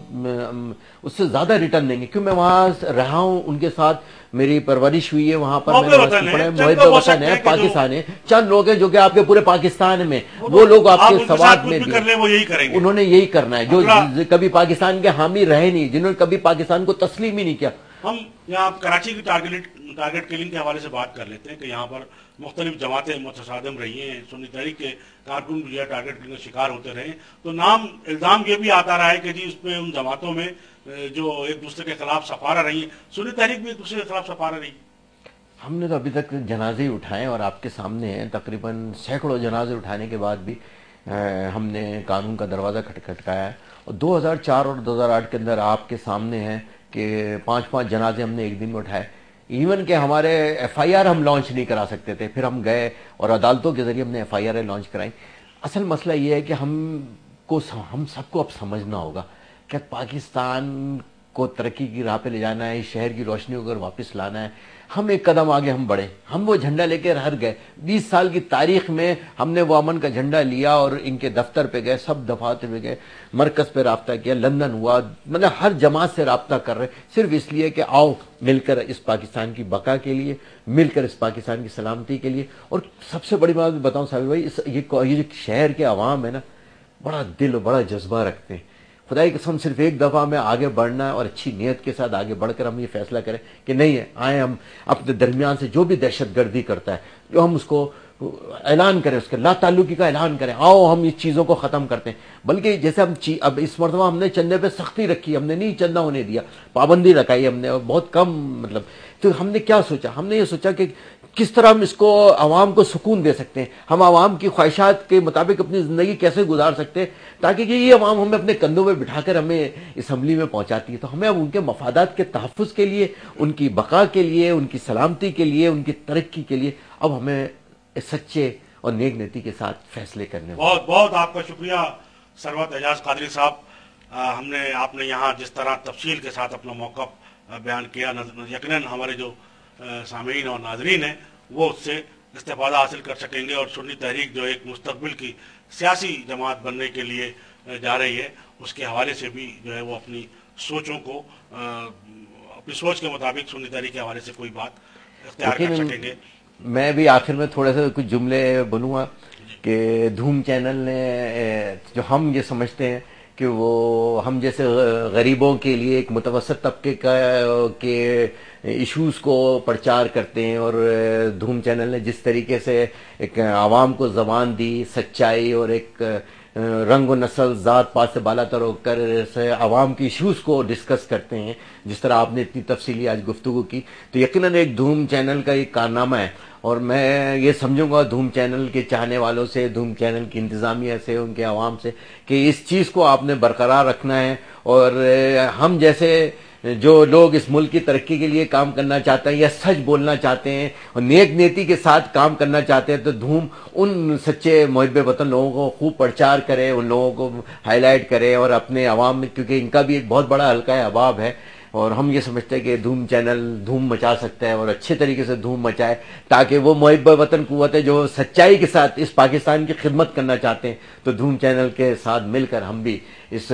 اس سے زیادہ ریٹرن دیں گے. کیوں میں وہاں رہا ہوں, ان کے ساتھ میری پرورش ہوئی ہے, وہاں پر محب وطن ہے, پاکستان ہے. چند لوگ ہیں جو کہ آپ کے پورے پاکستان میں وہ لوگ آپ کے سواد میں انہوں نے یہی کرنا ہے جو کبھی پاکستان کے حامی رہے نہیں, جنہوں نے کبھی پاکستان کو تسلیم ہی نہیں کیا. ہم یہاں کراچی کی ٹارگیٹ ٹارگٹ کلنگ کے حوالے سے بات کر لیتے ہیں کہ یہاں پر مختلف جماعتیں متصادم رہی ہیں، سنی تحریک کے کارکن بھی جو ہے ٹارگٹ کلنگ کا شکار ہوتے رہے ہیں، تو الزام یہ بھی آتا رہا ہے کہ جی اس میں ان جماعتوں میں جو ایک دوسرے کے خلاف سفارہ رہی ہیں، سنی تحریک بھی ایک دوسرے کے خلاف سفارہ رہی. ہم نے تو ابھی تک جنازے اٹھائے اور آپ کے سامنے ہیں، تقریباً سینکڑوں جنازے اٹھانے کے بعد بھی ہم نے قانون کا دروازہ کھٹکھٹایا ہے. اور 2004 اور 2008 کے اندر آپ کے سامنے ہیں کہ 5 جنازے ہم نے ایک دن میں اٹھائے. ایون کہ ہمارے ایف آئی آر ہم لانچ نہیں کرا سکتے تھے، پھر ہم گئے اور عدالتوں کے ذریعے ہم نے ایف آئی آر لانچ کرائی. اصل مسئلہ یہ ہے کہ ہم سب کو اب سمجھنا ہوگا کہ پاکستان کو ترقی کی راہ پہ لے جانا ہے، اس شہر کی روشنی کو اگر واپس لانا ہے، ہم ایک قدم آگے ہم بڑھیں. ہم وہ جھنڈا لے کے ہر گئے. 20 سال کی تاریخ میں ہم نے وہ امن کا جھنڈا لیا اور ان کے دفتر پہ گئے، سب دفاتر پہ گئے، مرکز پہ رابطہ کیا، لندن ہوا، مطلب ہر جماعت سے رابطہ کر رہے، صرف اس لیے کہ آؤ مل کر اس پاکستان کی بقا کے لیے، مل کر اس پاکستان کی سلامتی کے لیے. اور سب سے بڑی بات بتاؤں صاحب بھائی، یہ جو شہر کے عوام ہے نا، بڑا دل و بڑا جذبہ رکھتے ہیں. خدا کی قسم صرف ایک دفعہ میں آگے بڑھنا ہے اور اچھی نیت کے ساتھ آگے بڑھ کر ہم یہ فیصلہ کریں کہ نہیں ہے، آئیں ہم اپنے درمیان سے جو بھی دہشت گردی کرتا ہے، جو ہم اس کو اعلان کریں، اس کے لا تعلقی کا اعلان کریں، آؤ ہم اس چیزوں کو ختم کرتے ہیں. بلکہ جیسے اب اس مرتبہ ہم نے چندے پہ سختی رکھی، ہم نے نہیں چندہ ہونے دیا، پابندی رکھائی ہم نے، بہت کم مطلب. تو ہم نے کیا سوچا؟ ہم نے یہ سوچا کہ کس طرح ہم اس کو عوام کو سکون دے سکتے ہیں، ہم عوام کی خواہشات کے مطابق اپنی زندگی کیسے گزار سکتے ہیں تاکہ یہ عوام ہمیں اپنے کندھوں میں بٹھا کر ہمیں اسمبلی میں پہنچاتی ہے. تو ہمیں اب ان کے مفادات کے تحفظ کے لیے، ان کی بقا کے لیے، ان کی سلامتی کے لیے، ان کی ترقی کے لیے اب ہمیں سچے اور نیک نیتی کے ساتھ فیصلے کرنے. بہت بہت آپ کا شکریہ ثروت اعجاز قادری صاحب. آپ نے یہاں جس طرح تفصیل کے ساتھ اپنا موقف بیان کیا، یقیناً ہمارے جو سامعین اور ناظرین ہیں وہ اس سے استفادہ حاصل کر سکیں گے، اور سنی تحریک جو ایک مستقبل کی سیاسی جماعت بننے کے لیے جا رہی ہے، اس کے حوالے سے بھی جو ہے وہ اپنی سوچوں کو اپنی سوچ کے مطابق سنی تحریک کے حوالے سے کوئی بات اختیار کر سکیں گے. میں بھی آخر میں تھوڑے سے کچھ جملے بولوں گا کہ دھوم چینل نے جو ہم یہ سمجھتے ہیں کہ وہ ہم جیسے غریبوں کے لیے ایک متوسط طبقے کے ایشوز کو پرچار کرتے ہیں، اور دھوم چینل نے جس طریقے سے ایک عوام کو زبان دی، سچائی اور ایک رنگ و نسل ذات پات سے بالا تر ہو کر عوام کی ایشوز کو ڈسکس کرتے ہیں، جس طرح آپ نے اتنی تفصیلی آج گفتگو کی، تو یقیناً ایک دھوم چینل کا ایک کارنامہ ہے. اور میں یہ سمجھوں گا دھوم چینل کے چاہنے والوں سے، دھوم چینل کی انتظامیہ سے، ان کے عوام سے، کہ اس چیز کو آپ نے برقرار رکھنا ہے. اور ہم جیسے جو لوگ اس ملک کی ترقی کے لیے کام کرنا چاہتے ہیں یا سچ بولنا چاہتے ہیں اور نیک نیتی کے ساتھ کام کرنا چاہتے ہیں، تو دھوم ان سچے محب وطن لوگوں کو خوب پرچار کرے، ان لوگوں کو ہائی لائٹ کرے، اور اپنے عوام میں، کیونکہ ان کا بھی ایک بہت بڑا حلقہ احباب ہے، اور ہم یہ سمجھتے ہیں کہ دھوم چینل دھوم مچا سکتا ہے اور اچھے طریقے سے دھوم مچائے، تاکہ وہ محب وطن قوتیں جو سچائی کے ساتھ اس پاکستان کی خدمت کرنا چاہتے ہیں، تو دھوم چینل کے ساتھ مل کر ہم بھی اس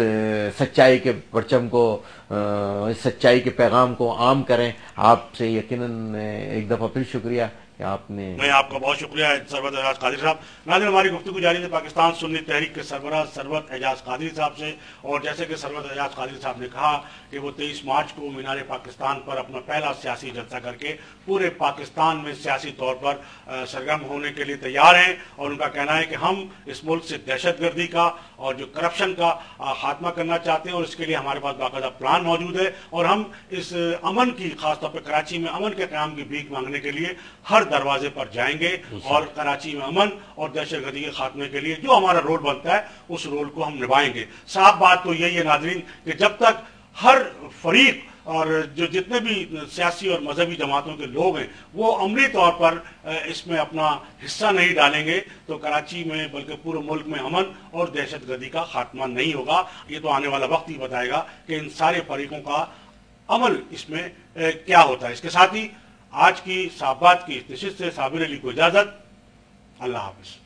سچائی کے پرچم کو، اس سچائی کے پیغام کو عام کریں. آپ سے یقیناً ایک دفعہ پھر شکریہ کہ آپ نے. میں آپ کا بہت شکریہ ثروت اعجاز قادری صاحب. ناظرین، ہماری گفتگو جاری ہے پاکستان سنی تحریک کے سربراہ ثروت اعجاز قادری صاحب سے، اور جیسے کہ ثروت اعجاز قادری صاحب نے کہا کہ وہ 23 مارچ کو مینار پاکستان پر اپنا پہلا سیاسی جلسہ کر کے پورے پاکستان میں سیاسی طور پر سرگرم ہونے کے لیے تیار ہیں، اور ان کا کہنا ہے کہ ہم اس ملک سے دہشت گردی کا اور جو کرپشن کا خاتمہ کرنا چاہتے ہیں، اور اس کے لیے ہمارے پاس باقاعدہ پلان موجود ہے، اور ہم اس امن کی، خاص طور پہ کراچی میں امن کے قیام کی بھیک مانگنے کے لیے ہر دروازے پر جائیں گے، اور کراچی میں امن اور دہشت گردی کے خاتمے کے لیے جو ہمارا رول بنتا ہے اس رول کو ہم نبھائیں گے. صاف بات تو یہی ہے ناظرین کہ جب تک ہر فریق اور جو جتنے بھی سیاسی اور مذہبی جماعتوں کے لوگ ہیں وہ عملی طور پر اس میں اپنا حصہ نہیں ڈالیں گے، تو کراچی میں بلکہ پورے ملک میں امن اور دہشت گردی کا خاتمہ نہیں ہوگا. یہ تو آنے والا وقت ہی بتائے گا کہ ان سارے فریقوں کا عمل اس میں کیا ہوتا ہے. اس کے ساتھ ہی آج کی صاحب بات کی اس نشست سے صابر علی کو اجازت. اللہ حافظ.